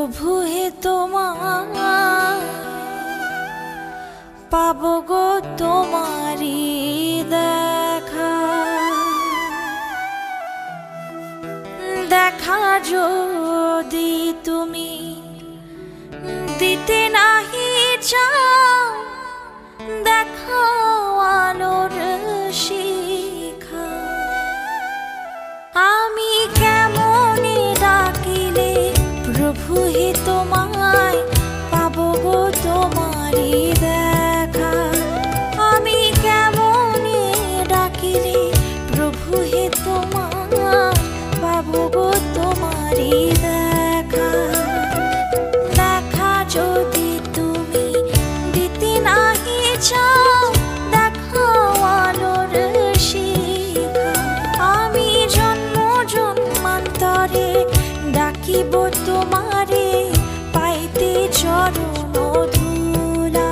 প্রভু হে তোমার পাবো গো তোমারি দেখা, দেখা যদি তুমি দিতে নাহি চাও, দেখা আলোর শিখা। আমি কেমনে ডাকিলে প্রভু হে তোমায় পাবো গো তোমারি দেখা। আমি কেমনে ডাকিলে প্রভু হে তোমায় পাবো গো তোমারি দেখা, দেখা যদি তুমি দিতে নাহি চাও, দেখা আলোর শিখা। আমি জন্ম জন্মান্তরে ডাকিব তোমারে, পাইতে চরণ ধুলা।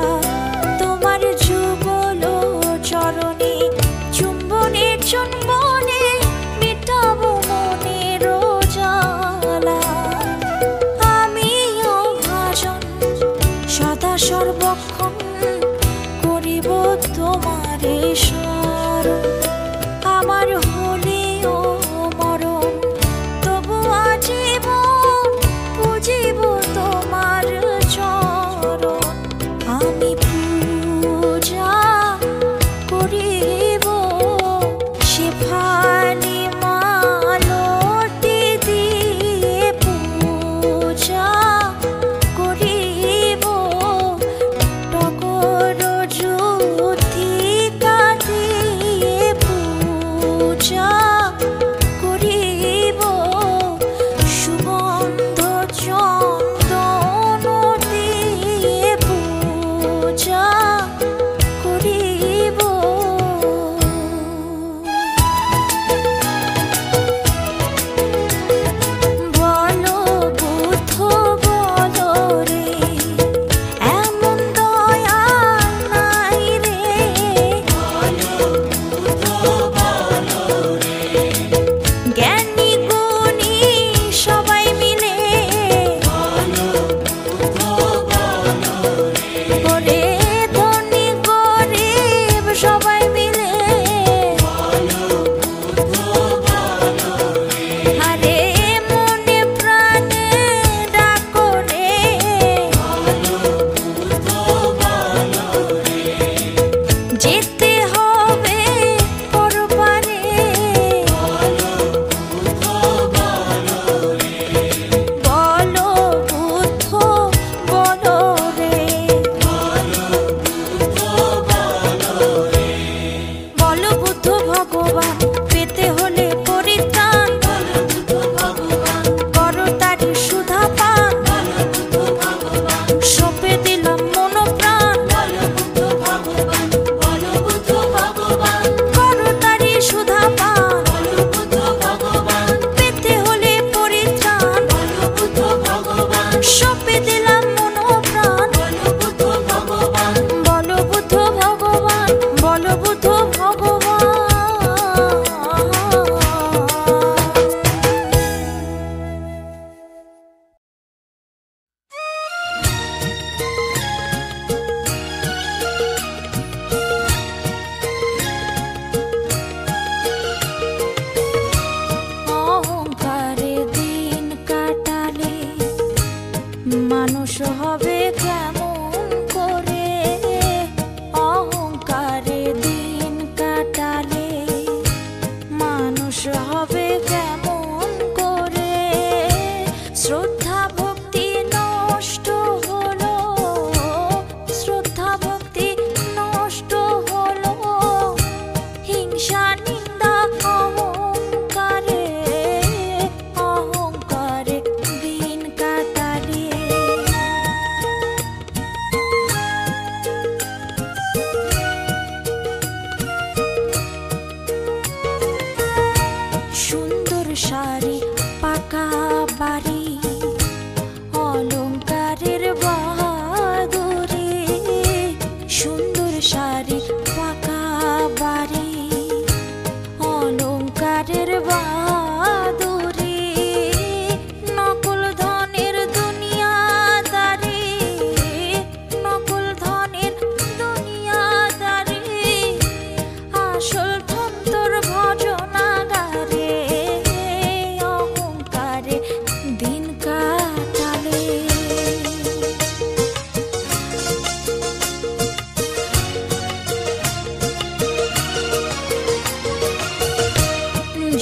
তোমার যুগল চরণে চুম্বনে চুম্বনে মিটাবো মনের জ্বালা। আমিও ভাজন সদা সর্বক্ষণ করিব তোমারে স্মরণ। আমার হলেও মরণ তবু আজীবন পুজিব তোমার চরণ। আমি পূজা করিব শেফালি মালতি দিয়ে, পূজা করিব টগর জ্যোতিকা দিয়ে, পূজা করিব সুগন্ধ চন্দন দিয়ে, পূজা করিব। বলো বুদ্ধ বলো রে, এমন দয়া নাই রে। জ্ঞানী গুণী সবাই মিলে ওরে, ধনী গরিব সবাই মিলে আরে মনে প্রাণে ডাকো রে। যেতে হবে পরপারে, বলো বুদ্ধ বলো রে। বলো বুদ্ধ ভগবান পেতে হলে পরিত্রাণ, করো তারি সুধা পান। সঁপে দিলাম মন প্রাণ, করো তারি সুধা পান। পেতে হলে পরিত্রাণ, সঁপে দিলাম মন প্রাণ। বলো বুদ্ধ ভগবান, বলো বুদ্ধ ভগবান।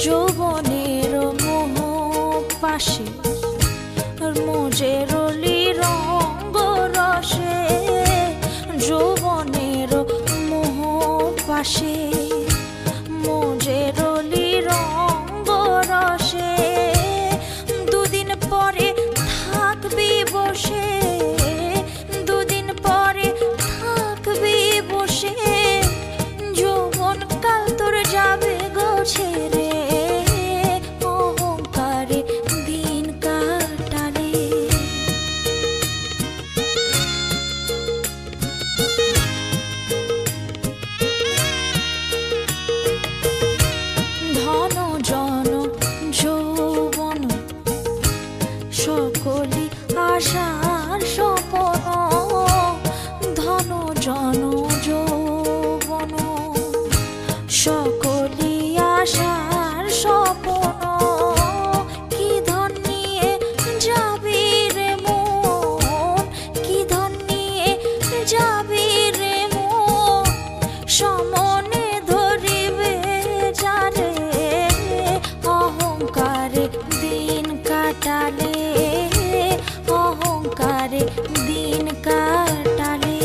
যৌবনের মোহ পাশে মোজেরলি রঙ্গ রসে, যৌবনের মোহ পাশে মোজেরলি রঙ্গ রসে, দুদিন পরে থাকবি বসে, দুদিন পরে থাকবি বসে, যৌবন কাল তোর যাবে গো ছেড়ে, অহংকারে দিন কাটালে। ধন জন যৌবন সকলি আশার স্বপন, ধন জন যৌবন সকলি আশার স্বপন, কি ধন নিয়ে যাবি রে মন, কি ধন নিয়ে যাবি রে মন, সমনে ধরিবে যারে, অহংকারে দিন কাটালে, অহংকারে দিন কাটালে।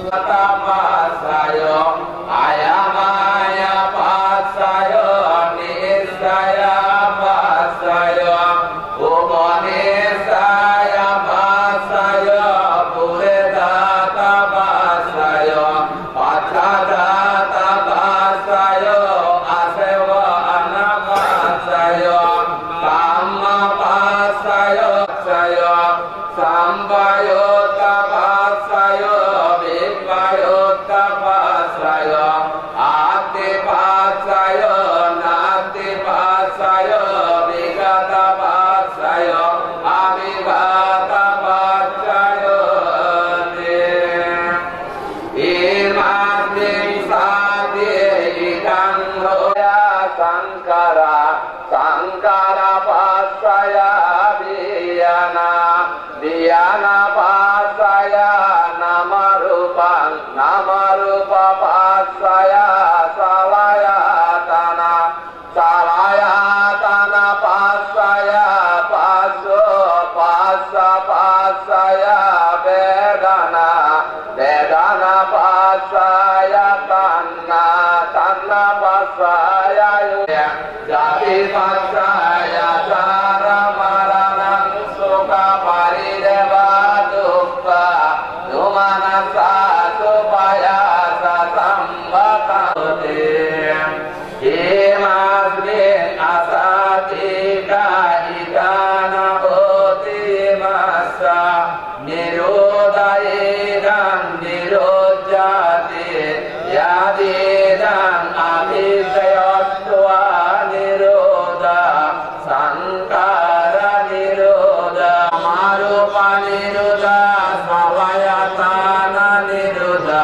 Tapasayo ayamaya pasayo nisaya pasayo umonisaya pasayo puredata pasayo pachadata pasayo asewa anapasayo kamma pasayo sayo sambayo tapasayo Sankara pasaya Dhyana pasaya namarupa pasaya salayatana pasaya pasaya vedana pasaya tanna pasaya jati pasaya sara maranang sukha parideva dukkha numanasa supaya sambhatati himasmin asatika idana bhoti masa nirodaidan nirojjati yadidan abhisayatva niroda sankara niroda marupa niroda savayatana niroda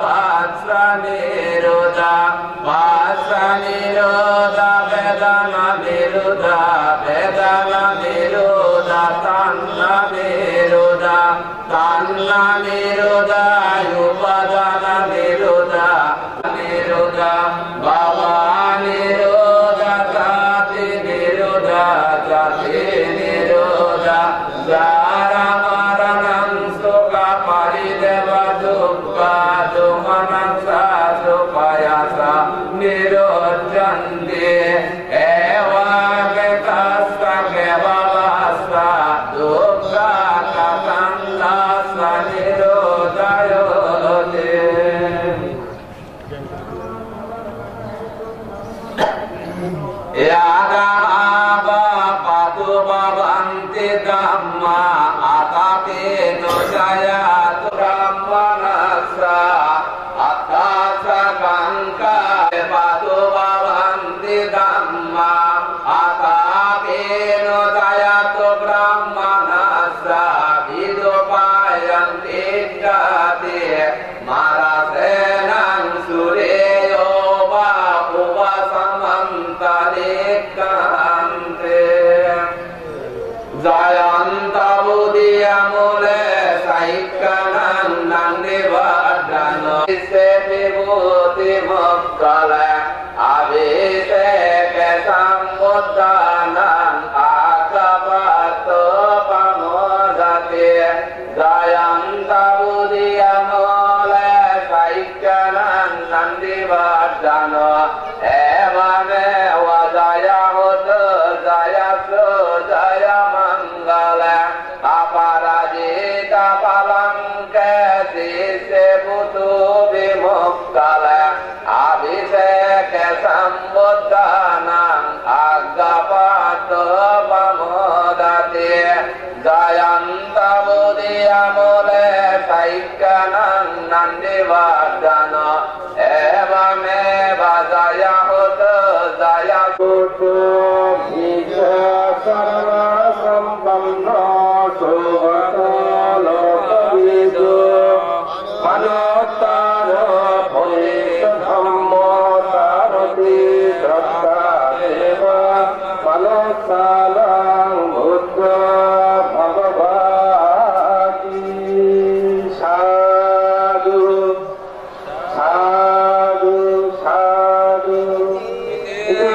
patra niroda vedana niroda tanna niroda upadana niroda bhava niroda tati niroda jara maranam sukha parideva dukkha dumanasa supayasa nirojjanti eva vetasta kevavasa dukkha katandasa nirodhayote yada ava patu bhavanti dhamma atapi nojayatu brahmanasa attasa kanka patu bhavanti dhamma atapi nojayatu brahmanasa vidupayanti jati marasenang sureyo va upasamantarikkante jayanta budiyamule saikkanan nandivadano isse vibhuti mokkala abhiseke sambuddhanan akapato pamodati jayanta budiyamule saikkanan nandivadano evame vajaya hoto jayasu jaya mangala aparajita palanke sise putu vimukkala abhiseke sambuddhanam agapato pamodati jayanta budiyamule saikkanan nandivadano evame vajaya hoto jaya kutu nisha sarva sampanno suvato lokavidu manottaro purisa dhammo sarati drasta deva manosalang buddha bhagavati sadhu sadhu sadhu iti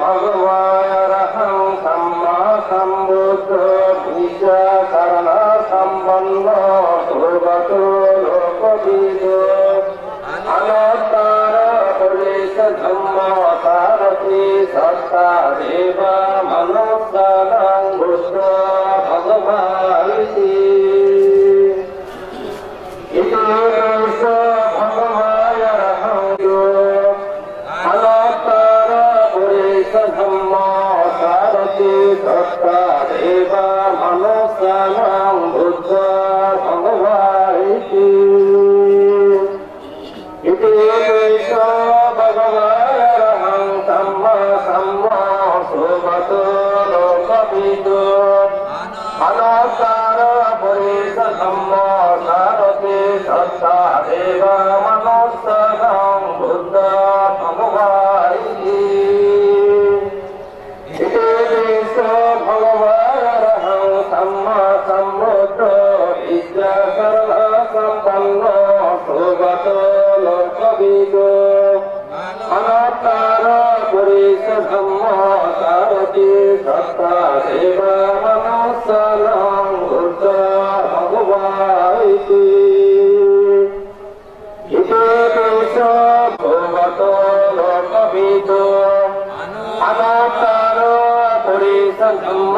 bhagavaya raham samma sambuddha bija sarana সম্পন্ন সুগত লোকবিদ অনতার পুরিষ ধম্ম সারথি সত্তা দেবা মনুষ্যানাং বুদ্ধ ভগবানিতি ইতি ভগবায়রহং অনতার পুরিষ ধম্ম সারথি সত্তা দেবা মনুষ্যানাং বুদ্ধ ভগবানিতি ইতি ভগবায়রহং সম্মা সম্মা সুগত লোকবিদ অনতার পুরিষ ধম্ম সারথি সত্তা দেবা মনুষ্যানাং বুদ্ধ ভগবানিতি ইতি ভগবায়রহং সম্মা সম্বুদ্ধ বিদ্যা সর্ব সম্পন্ন সুগত লোকবিদ অনতার পুরিষ ধম্ম সারথি সত্তা দেবা মনুষ্যানাং বুদ্ধ ভগবানিতি ইতি ভগবত লোকবিদ অনতার পুরিষ ধম্ম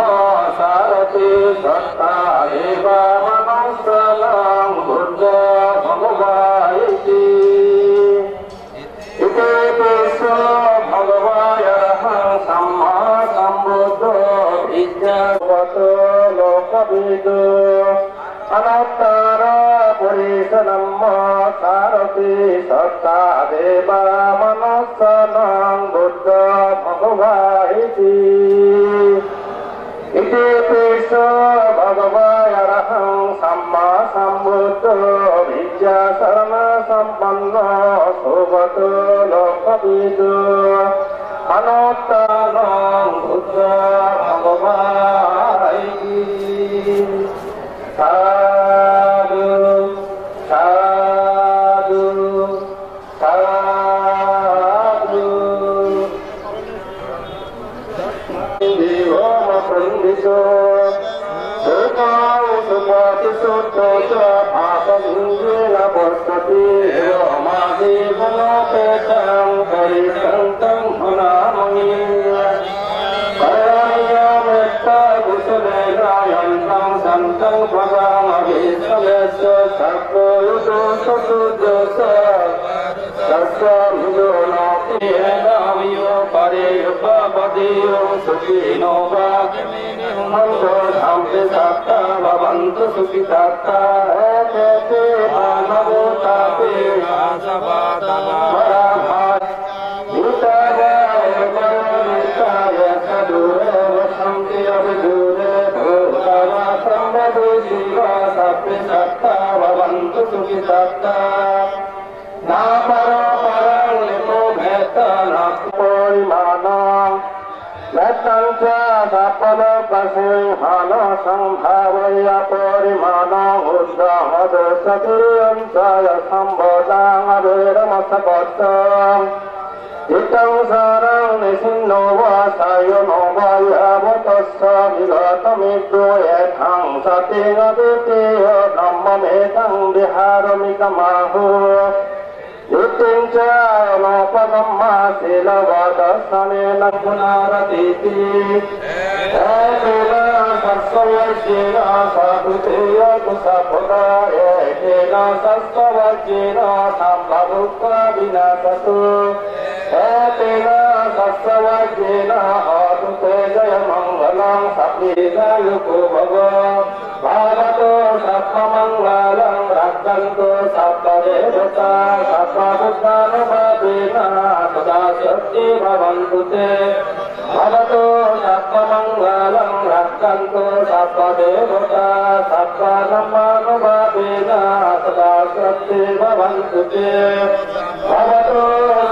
সারথি সত্তা দেবা মনুষ্যানাং বুদ্ধ ভগবানিতি ইতি ভগবায়রহং সম্মা সম্বুদ্ধ বিদ্যাগত লোকবিদ অনতার পুরিষ ধম্ম সারথি সত্তা দেবা মনুষ্যানাং বুদ্ধ ভগবানিতি ইতি ভগবায়রহং সম্মা সম্বুদ্ধ বিদ্যা সর্ব সম্পন্ন সুগত লোকবিদ অনতারং বুদ্ধ ভগবানিতি সাধু সাধু সাধু দেবম পণ্ডিত সুখাও সুপতি সুতোষ পাপলিঙ্গেন পশ্যতি মাদেবনোপেতং পরিসন্তং ভনামহি করণীয়মেত্তা কুশলেনায়ন্তং সন্তং ভগামভীষ্টমেশ্চ সর্বযুতো সসুদোষ তস্য মিলোনতিয়েনামিয়ো পরেయుపపదేয়ো সুখিনো বা মন্দো ধাম্পে সত্তা ভবন্তু সুখিতাত্তা এতে মানবো তাপে আশাবাদাবা ভবন্তু সুখিতাত্তা না পরো পরং নিতো ভেতনাৎ পরিমাণং মেতং চ সপদপসিংহান সংভাবয় পরিমাণং উদ্ধমদোষতিরিয়ং চয় সম্বোধাং অবেরমসপত্তং ইতং সরং নিসিন্নো বাসায়নো বায়াবতস্য বিগতমিদ্যো এথং সতিং অদ্বিতীয় ব্রহ্মমেতং বিহারমিকমাহু ইতিং চ নোপগম্মা শীলবদর্শনেন পুনরতীতি এতেন সস্যবজ্যেন সাধুতেয় কুশপুতা এতেন সস্যবজ্যেন সম্ভবুক্ত বিনাশতু এতেন সস্যবজ্যেন অতুতে জয় মঙ্গলং সপ্রিদায়ুকো ভব ভারতো সপ্তমঙ্গলং রক্ষন্তু সপ্তদেবতা সপ্তবুদ্ধানুভাবেন সদা সত্যি ভবন্তু তে ভবতো সপ্তমঙ্গলং রক্ষন্তু সপ্তদেবতা সপ্তধর্মানুভাবেন সদা সত্যি ভবন্তু তে ভবতো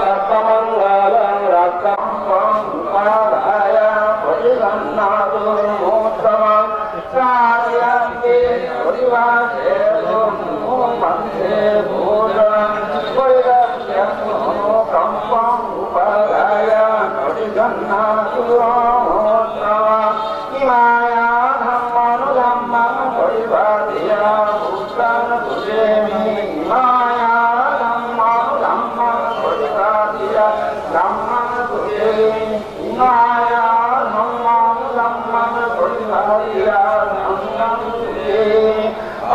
সপ্তমঙ্গলং রক্ষন্তু উপাদায় পরিগন্নাতো মোত্তমং কার্যন্তে পরিবাসে মন্দে ভূতং পরিগন্নাতো কম্পং উপাদায় পরিগন্নাতো মোত্তমং ইমায়া ধম্মানুধম্মং পরিবাদিয়া Dhammam Purvariya Dhammam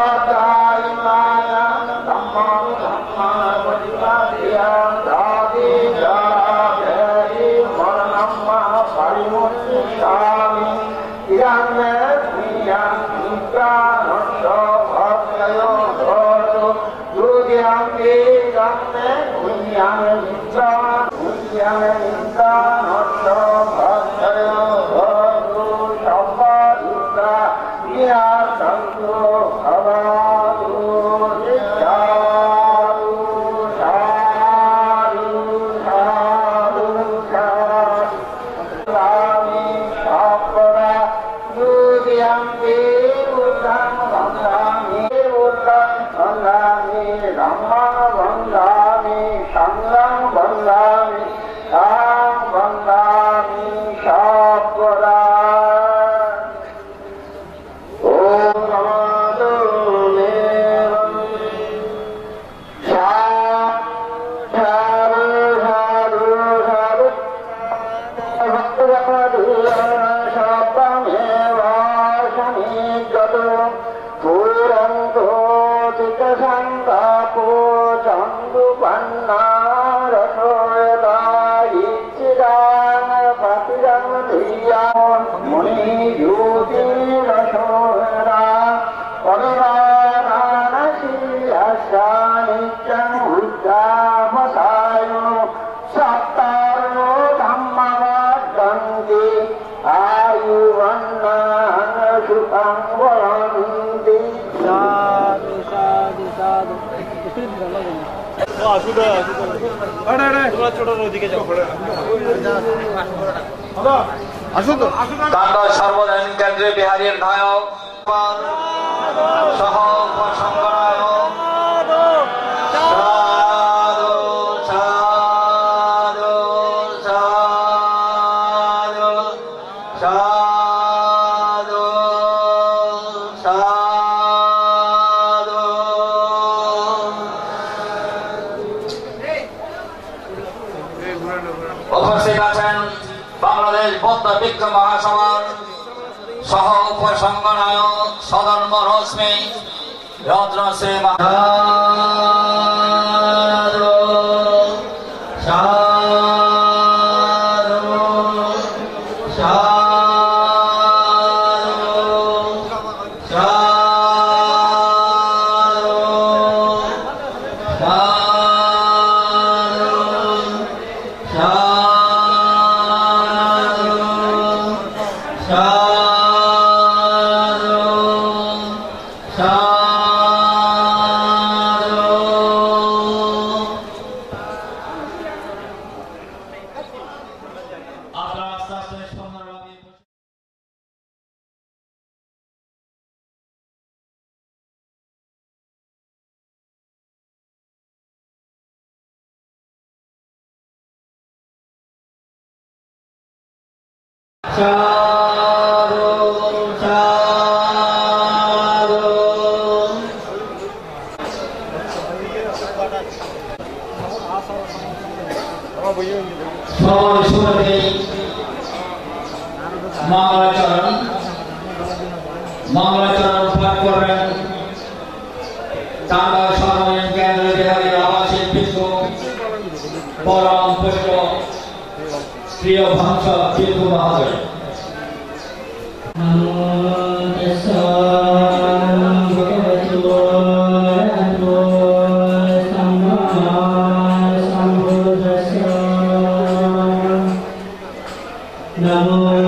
Adayimaya Dhammam Dhammam Purvariya Dhadi Dhari Maranamma Parimushami Iyanne Iyan Ika Nanda Bhaktayo Dhoto Yudhyambi Iyanne Iyan Ika Iyan Ika Nanda Bhaktayo Dhoto Shabba Ika Iya Santo Bhavadu Nityaru Shadu Shadu Shadu Lami Shapara Yudhyambi Uddam Vandami Uddam Vandami Dhamma Vandami Sangham Vandami Sam Vandami Shapara Om Namah Devam Shadu Shadu Shadu কান্দার সর্বজনীন কেন্দ্রে বিহারীর নায়ক সহ সংগনায়ক সাধু সাধু সাধু সাধু সাধু উপস্থিত আছেন বাংলাদেশ বৌদ্ধ বিক্ষু মহাসভার সহ উপসংগনায়ক সদর্ম রশ্মি রত্নশ্রী সাধু সাধু সাধু मंगलाचरण पाठ कर रहे हैं चांदा सार्वजनिक केंद्र बिहारी आवासीय विश्व परम पुष्प प्रिय भंस केतु महाजय Namo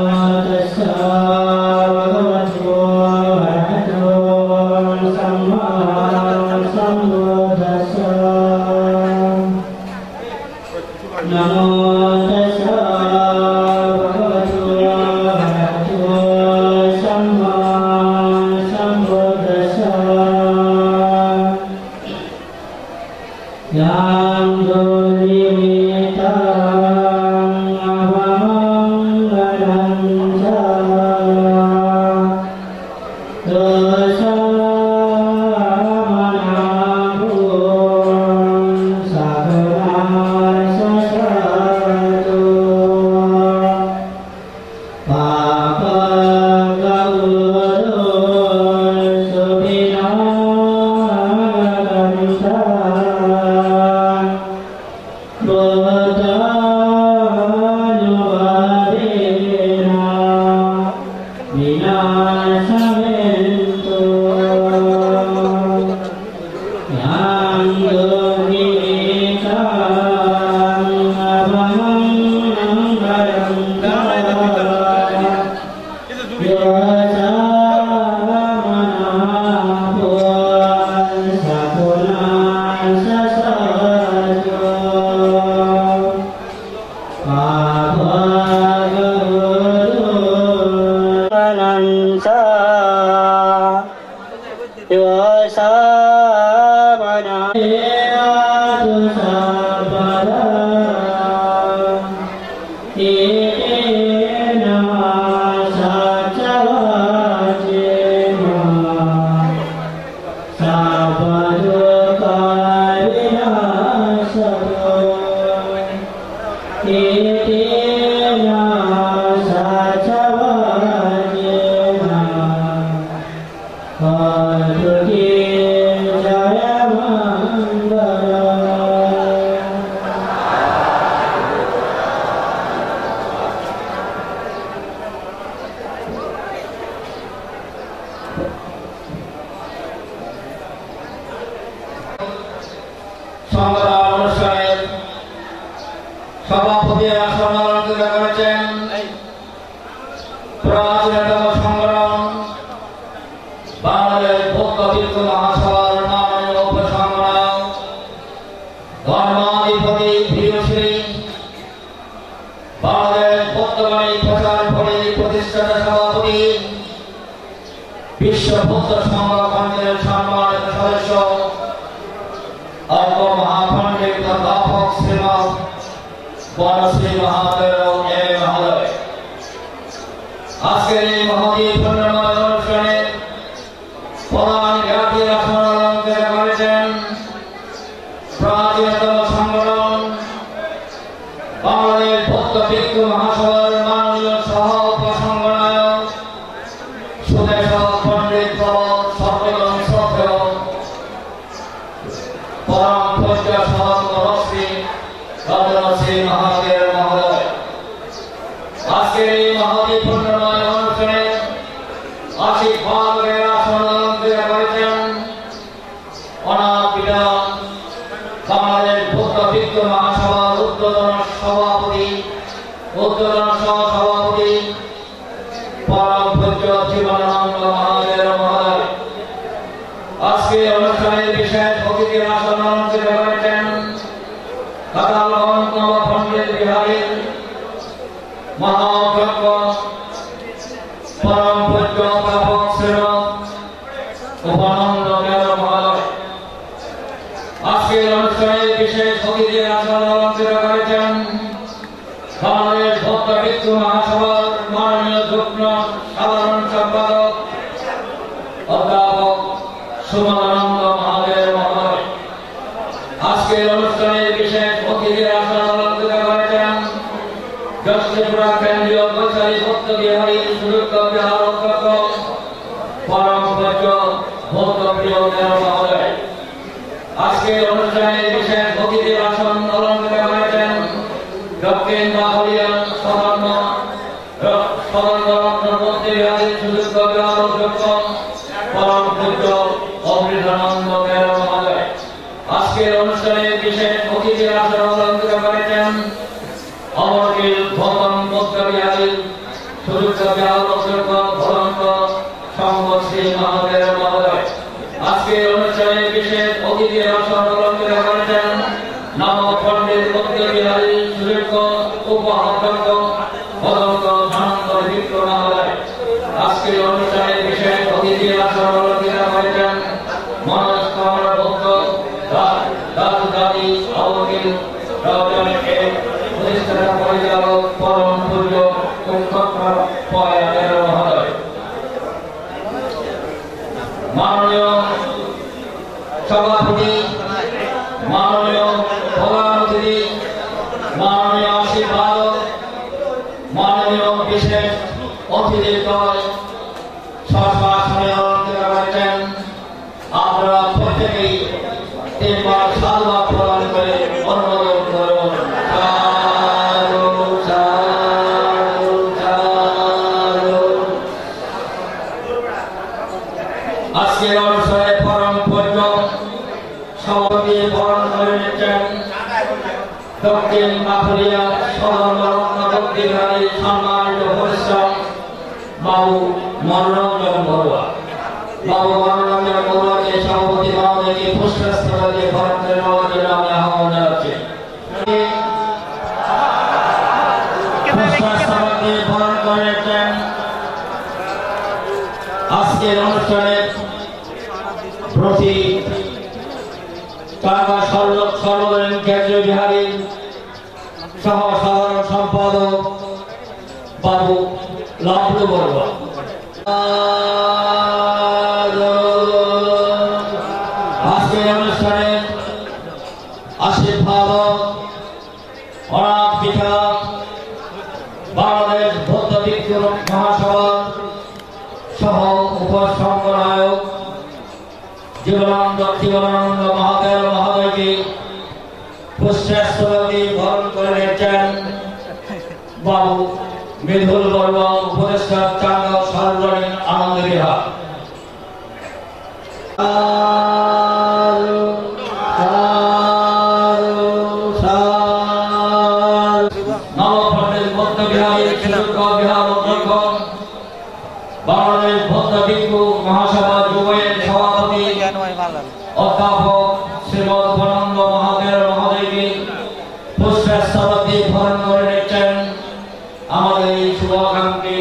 আজকের অনুষ্ঠানে পরম পূজ্য সভাপতি বরণ করে নিচ্ছেন দক্ষিণ বাঁকুড়িয়া সদর নবদ্বীপের সম্মানিত পরিশ্রম বাবু মনোরঞ্জন বড়ুয়া। বাবু মনোরঞ্জন বড়ুয়াকে সভাপতি মহোদয়কে পুষ্পস্তবক দিয়ে বরণ করে নেওয়ার জন্য আমি আহ্বান জানাচ্ছি। পুষ্পস্তবক দিয়ে বরণ করে নিচ্ছেন আজকের অনুষ্ঠানে প্রতি টাকা সর্বজনীন কেন্দ্রীয় বিহারী সহ সাধারণ সম্পাদক বাবু লাভলু বড়ুয়া। আজকের অনুষ্ঠানে আশীর্বাদক অনাথ পিতা বাংলাদেশ বৌদ্ধ ভিক্ষু মহাসভা সহ উপসংঘনায়ক জীবনানন্দ মহাদেব মহোদয়কে পুষ্পস্তবক দিয়ে বরণ করে নিচ্ছেন বাবু মৃদুল বড়ুয়া, উপদেষ্টা চাঁদগাঁও সার্বজনীন আনন্দ বিহার। নবপ্রদেশ বৌদ্ধ বিহারের সুযোগ্য বিহার অধ্যক্ষ বাংলাদেশ বৌদ্ধ ভিক্ষু মহাসভা যুবয়ের সভাপতি অধ্যাপক শ্রীমদ বনন্দ মহাদেব মহোদয়কে পুষ্পস্তবক দিয়ে বরণ করে নিচ্ছেন আমাদের এই শুভাকাঙ্ক্ষী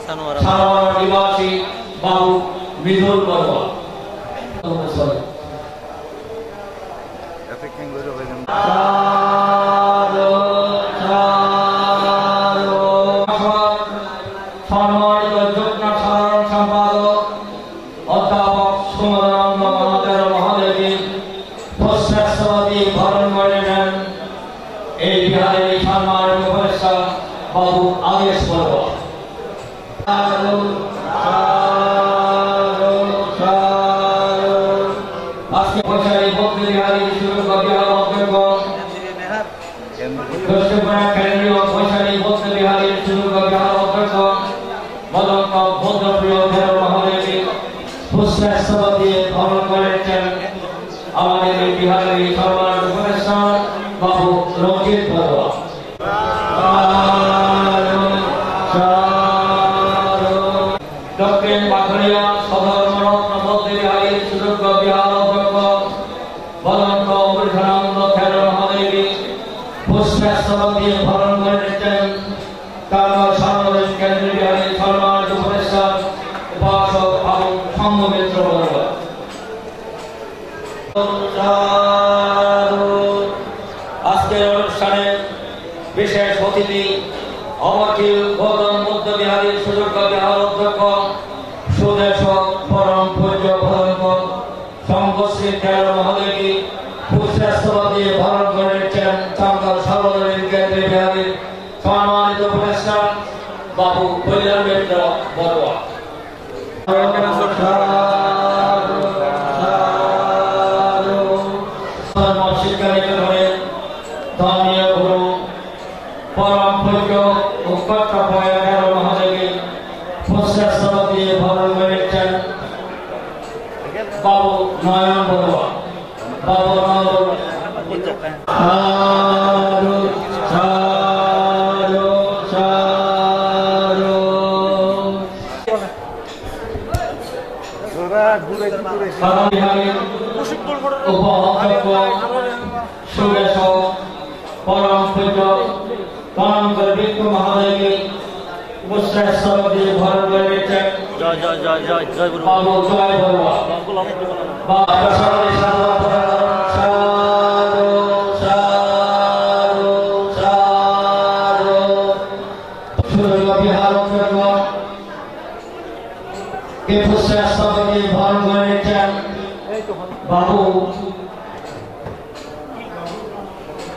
সানোয়ার নিবাসী বাবু মৃদুল বড়ুয়া। সম্মানিত যুগ্ম সাধারণ সম্পাদক অধ্যাপক সুমদানন্দ মহাদেব মহোদয়কে পুষ্পস্তবক দিয়ে বরণ করে নেন এই বিহারের সম্মানিত উপদেষ্টা বাবু আদেশ বড়ুয়া। আজকে বৈশালী বৌদ্ধ বিহারের সুযোগ্য বিহার অধ্যক্ষ কেন্দ্রীয় বৈশালী বৌদ্ধ বিহারের সুযোগ্য বিহার অধ্যক্ষ মদন্ত বৌদ্ধপ্রিয় দেব মহোদয়কে পুষ্পস্তবক দিয়ে বরণ করেছেন আমাদের এই বিহারের সম্মানিত উপদেষ্টা বাবু রঞ্জিত বড়ুয়া। দক্ষিণ বাঁকুড়িয়া সদর নবদ্বীপ বিহারের সুযোগ্য বিহার অধ্যক্ষ বদন্ত অমৃতানন্দ খের মহোদয়কে পুষ্পস্তবক দিয়ে বরণ করে নিচ্ছেন টাঙ্গাইল সার্বজনীন কেন্দ্রীয় বিহারের সম্মানিত উপদেষ্টা উপাসক এবং সংঘমিত্র বড়ুয়া। আজকের অনুষ্ঠানে বিশেষ অতিথি অবখিল গৌতম বৌদ্ধ বিহারের সুযোগ্য বিহার অধ্যক্ষ সুদেশ পরম পূজ্য ভদন্ত শঙ্করশ্রী খের মহোদয়কে পুষ্পস্তবক দিয়ে বরণ করে নিচ্ছেন টাঙ্গাইল সার্বজনীন কেন্দ্রীয় বিহারের সম্মানিত উপদেষ্টা বাবু কল্যাণেন্দ্র বড়ুয়া। শিক্ষা নিকেতনের ধর্মীয় গুরু পরম পূজ্য উৎকর্ষপয় মহোদয়কে পুষ্পস্তবক দিয়ে বরণ করে নিচ্ছেন বাবু নয়ন বড়ুয়া। বাবু নয়ন উপ-অধ্যক্ষ সুরেশ পরম পূজ্য বনন্দর ভিক্ষু মহোদয়কে পুষ্পস্তবক দিয়ে বরণ করে নিচ্ছেন বাবু জয় বড়ুয়া। বিহার অধ্যক্ষ কে পুষ্পস্তবক দিয়ে বরণ করে নিচ্ছেন বাবু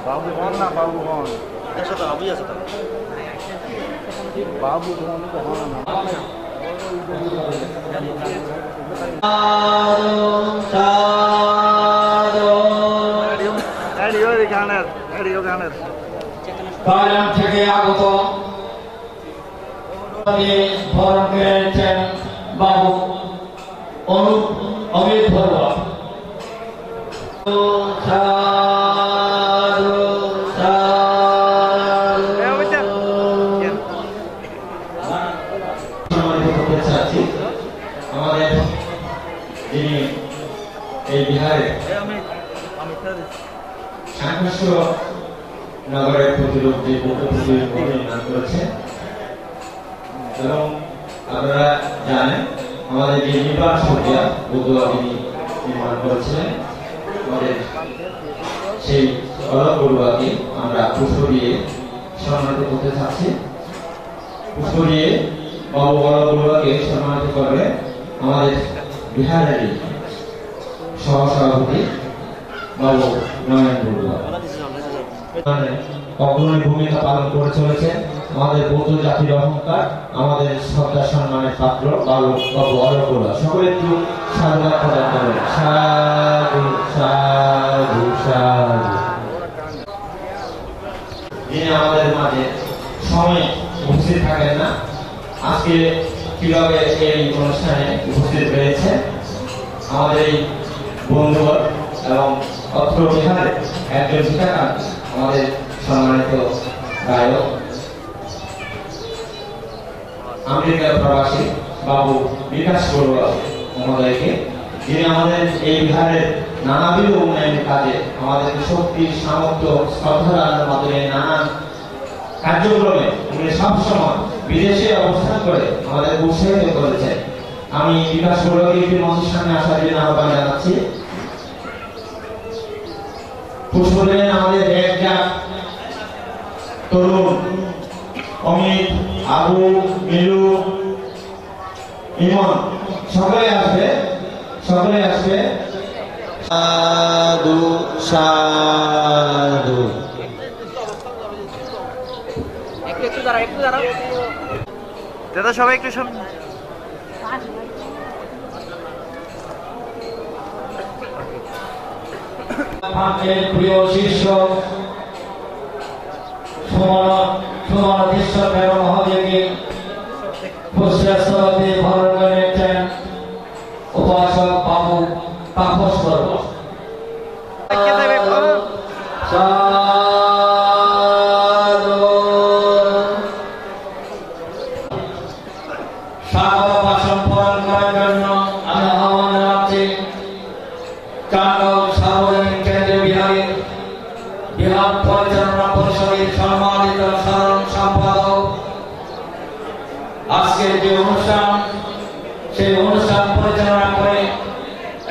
বাবু হন না বাবু হন একসাথে আমি আছে বাবু হন তো হন না কালাম থেকে আগত বরণ করেছেন বাবু অমিত বড়ুয়া। আমাদের যিনি এই বিহারে সাংঘর্ষিক নগরের প্রতিরূপ যে নির্মাণ করেছে এবং আপনারা জানেন আমাদের যে নির্বাণ সজ্জা বগুড়া তিনি নির্মাণ করেছিলেন। আমাদের সেই অলক বড়ুয়াকে আমরা পুষ্প দিয়ে সম্মানিত করতে চাচ্ছি। পুষ্প দিয়ে বাবু অলক বড়ুয়াকে সম্মানিত করবে আমাদের বিহারের সহসভাপতি বাবু নয়ন বড়ুয়া। অগ্রণী ভূমিকা পালন করে চলেছে আমাদের বৌদ্ধ জাতির অহংকার, আমাদের শ্রদ্ধা সম্মানের পাত্র বাবু অলক বড়ুয়া। সকলে একটু সাধুবাদ প্রদান করবেন। সাধু সাধু সাধু। যিনি আমাদের মাঝে সময় উপস্থিত থাকেন না, আজকে কিভাবে এই অনুষ্ঠানে উপস্থিত হয়েছে আমাদের এই বন্ধুবর এবং অত্র বিহারের একজন শিক্ষাকার আমাদের সম্মানিত গায়ক আমেরিকা প্রবাসী বাবু বিকাশ বড়ুয়া মহোদয়কে, যিনি আমাদের এই বিহারের নানাবিধ উন্নয়নের কাজে আমাদের শক্তি সামর্থ্য শ্রদ্ধার মাধ্যমে নানান কার্যক্রমে উনি সবসময় বিদেশে অবস্থান করে আমাদের উৎসাহিত করেছেন। আমি বিকাশ বড়ুয়াকে একটি মঞ্চের সামনে আসার জন্য আহ্বান জানাচ্ছি। পুষ্প দিলেন আমাদের একজন তরুণ অমিত, আবু, মিলু, ইমন, সকলে আসবে, সকলে আসবে। সাধু সাধু। একটু দাঁড়াও দাদা, সবাই একটু সামনে। প্রিয় শিক্ষক সুমন মহোদয়কে পুরস্কারটি ভালো করেছেন উপাসক বাবু তাপস বড়ুয়া। স্বাগত ভাষণ প্রদান করার জন্য আমি আহ্বান জানাচ্ছি চাঁদগাঁও সার্বজনীন কেন্দ্রীয় বিহারের বিহার পরিচালনা পরিষদের সম্মানিত সাধারণ সম্পাদক। আজকের যে অনুষ্ঠান, সেই অনুষ্ঠান পরিচালনা করে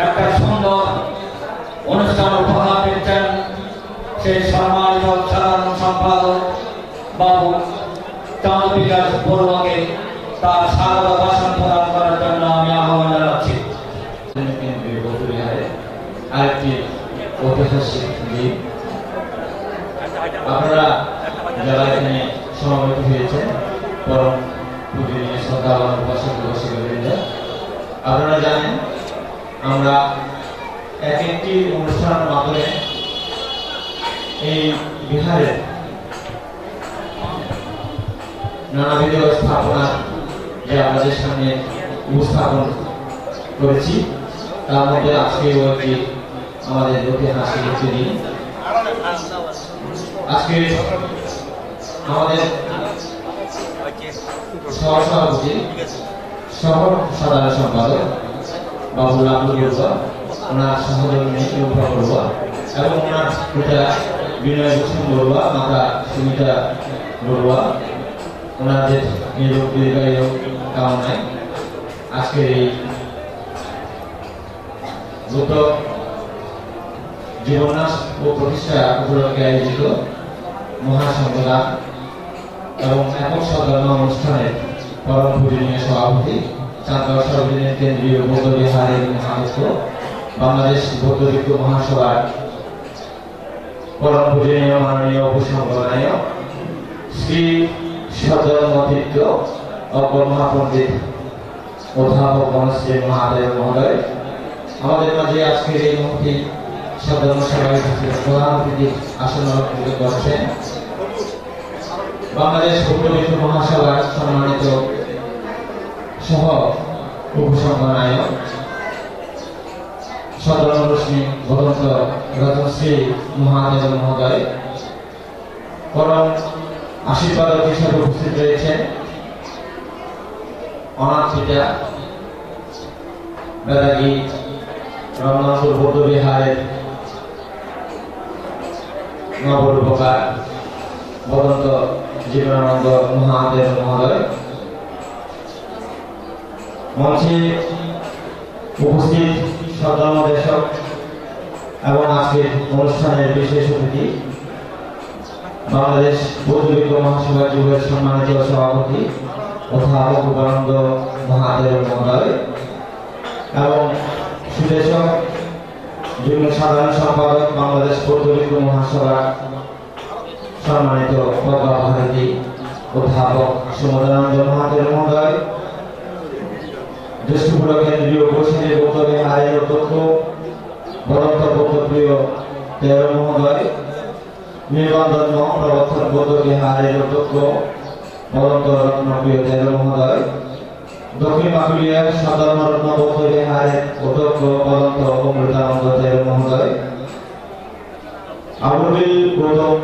একটা সুন্দর অনুষ্ঠান উপহার দিচ্ছেন সেই সম্মানিত সাধারণ সম্পাদক বাবু চাঁদ বিকাশ বড়ুয়াকে তার স্বাগত ভাষণ প্রদান করার জন্য আমি আহ্বান জানাচ্ছি। আরেকটি ঐতিহাসিক দিন, আপনারা যারা এখানে সমবেত হয়েছেন পরম পূজনীয় শ্রদ্ধাবান উপাসক উপাসিকাবৃন্দ, আপনারা জানেন আমরা এক একটি অনুষ্ঠানের মাধ্যমে এই বিহারের নানাবিধ স্থাপনা যে আমাদের সামনে উপস্থাপন করেছি, তার মধ্যে আজকে একটি আমাদের ঐতিহাসিক একটি দিন। আজকে আমাদের সহসভাপতি সহ সাধারণ সম্পাদক বাবু লাবলু বড়ুয়া, ওনার সহধর্মী রূপা বড়ুয়া এবং ওনার পিতা বিনয় ভূষণ বড়ুয়া, মাতা সুমিতা বড়ুয়া, ওনাদের নিরোগ দীর্ঘায়ু কামনায় আজকের এই বুদ্ধ জীবন্যাস ও প্রতিষ্ঠা উপলক্ষে আয়োজিত মহাসংঘদান এবং একক সধর্ম অনুষ্ঠানের পরম পূজনীয় সভাপতি চাঁদগাঁও সার্বজনীন কেন্দ্রীয় বৌদ্ধ বিহারের মহামুখ্য বাংলাদেশ বৌদ্ধ ভিক্ষু মহাসভার পরম পূজনীয় মাননীয় উপসংঘনায়ক শ্রী সদরমতীর্থ অপর মহাপণ্ডিত অধ্যাপক বনশ্রী মহাদেব মহোদয় আমাদের মাঝে আজকের এই মুহূর্তে সদর সভায় প্রধান অতিথির আসন অলঙ্কৃত করছেন। বাংলাদেশ বৌদ্ধ ভিক্ষু মহাসভার সম্মানিত সহ উপসংঘনায়ক সাধারণ রশ্মি ভদন্ত রতনশ্রী মহাদেব মহোদয়, পরম আশীর্বাদক হিসাবে উপস্থিত রয়েছেন অনাথ পিতা বেদাগী রমনাথপুর বৌদ্ধ বিহারের নবরূপকার ভদন্ত জীবনানন্দ মহাদেব মহোদয়, মঞ্চে উপস্থিত সদস্য দেশক এবং আজকের অনুষ্ঠানের বিশেষ অতিথি বাংলাদেশ বৌদ্ধ বিজ্ঞ মহাসভা যুগের সম্মানিত সভাপতি অধ্যাপক উপানন্দ মহাদেব মহোদয় এবং সুদেশক যুগ্ম সাধারণ সম্পাদক বাংলাদেশ বৌদ্ধ বিজ্ঞ মহাসভা সম্মানিত প্রজ্ঞা ভারতী অধ্যাপক সুমদানন্দ মহাদেব মহোদয়, জ্যেষ্ঠপুর কেন্দ্রীয় পরিষদের বৌদ্ধ বিহারের অধ্যক্ষ ভদন্ত বৌদ্ধপ্রিয় দেব মহোদয়, নির্বান্ধন প্রবর্তন বৌদ্ধ বিহারের অধ্যক্ষ ভদন্ত রত্নপ্রিয় দেব মহোদয়, দক্ষিণ বাঁকুড়িয়ার সাধারণ রত্ন বৌদ্ধ বিহারের অধ্যক্ষ ভদন্ত অমৃতানন্দ দেব মহোদয়, আবুল গৌতম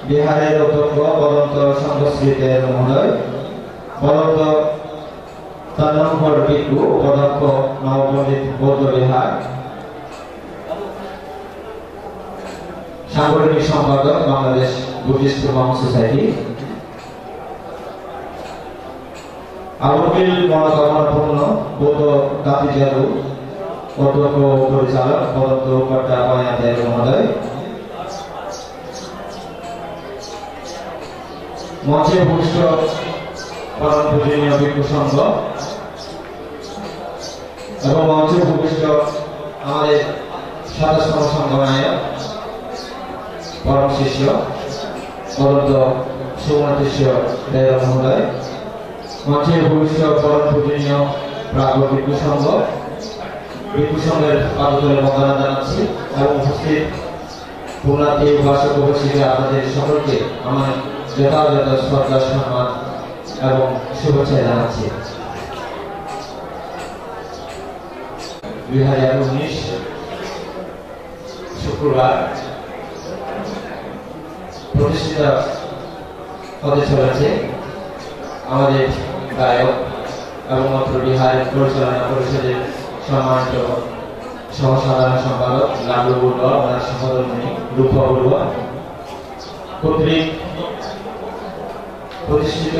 বিহারের অধ্যক্ষ ভদন্ত সংঘশ্রী দেব মহোদয়, ভদন্ত তন্মঙ্গল ভিক্ষু উপাধ্যক্ষ নবপণ্ডিত বৌদ্ধ বিহার, সাংগঠনিক সম্পাদক বাংলাদেশ বুদ্ধিস্ট মহাসভা সোসাইটি, আবুল মনোকামনাপূর্ণ বৌদ্ধ দাতি জাদু অধ্যক্ষ পরিচালক ভদন্ত কট্টাপায়া দেব মহোদয়, মঞ্চে উপস্থিত পরম পূজনীয় ভিক্ষু সংঘ এবং মঞ্চে উপস্থিত আমাদের 27তম সংঘনায়ক পরম শিষ্য ভদন্ত সুমতীশ দেব মহোদয়, মঞ্চে উপস্থিত পরম পূজনীয় প্রাজ্ঞ ভিক্ষু সংঘের পাদতলে বন্দনা জানাচ্ছি এবং উপস্থিত পুণ্যার্থী উপাসক উপস্থিত আপনাদের সকলকে আমার যথাযথ শ্রদ্ধা সম্মান এবং শুভেচ্ছা জানাচ্ছি। 2019 শুক্রবার প্রতিষ্ঠিত হতে চলেছে আমাদের গায়ক এবং অত্র বিহারের পরিচালনা পরিষদের সম্মানিত সহসাধারণ সম্পাদক লালু বড়ুয়া, ওনার সহধর্মিণী রূপা বড়ুয়া কর্তৃক প্রতিষ্ঠিত।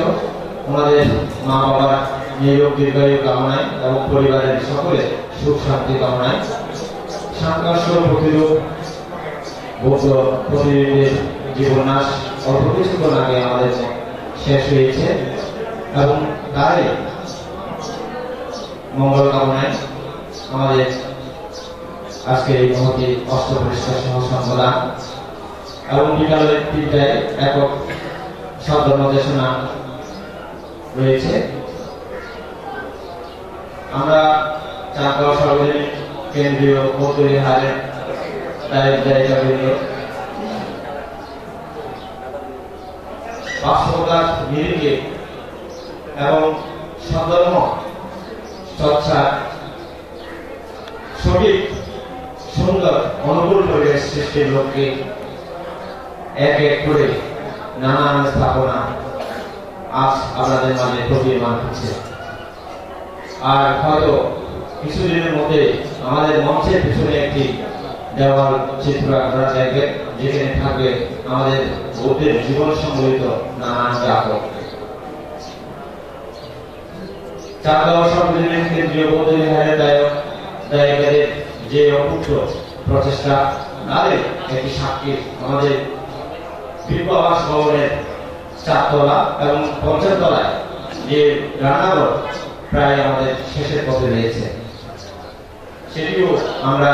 ওনাদের মা বাবার নিয়োগ দীর্ঘায়ু কামনায় এবং পরিবারের সকলে সুখ শান্তি কামনায় সাংঘর্ষিক প্রতিরূপ বৌদ্ধ প্রতিনিধিদের জীবনাশ অল্প কিছুক্ষণ আগে আমাদের শেষ হয়েছে এবং তাই মঙ্গল কামনায় আমাদের আজকের এই মহতি অষ্টপরিষ্কার সহ সম্পাদন এবং বিকালের 3টায় একক সদর্মদেশনা রয়েছে। আমরা চাঁদগাঁও সার্বজনীন কেন্দ্রীয় বৌদ্ধ বিহারের দায়িত্ববৃন্দ বাস্তবতার নিরিখে এবং সধর্ম চর্চা সঠিক সুন্দর অনুকূল পরিবেশ সৃষ্টির লক্ষ্যে এক এক করে নানান স্থাপনা আজ আপনাদের মাঝে প্রতীয়মান হচ্ছে। আর হয়তো কিছুদিনের মধ্যে আমাদের মঞ্চের পিছনে একটি দেওয়াল চিত্র আপনারা দেখবেন, যেখানে থাকবে আমাদের বৌদ্ধের জীবন সম্বলিত নানান জাতক। চাঁদগাঁও সার্বজনীন কেন্দ্রীয় বৌদ্ধ বিহারের দায়িকাদের যে অকুণ্ঠ প্রচেষ্টা, তাদের একটি সাক্ষী আমাদের বিপ্লবাস ভবনের 4 তলা এবং 5 তলায় যে রান্নাঘর প্রায় আমাদের শেষের পথে রয়েছে, সেটিও আমরা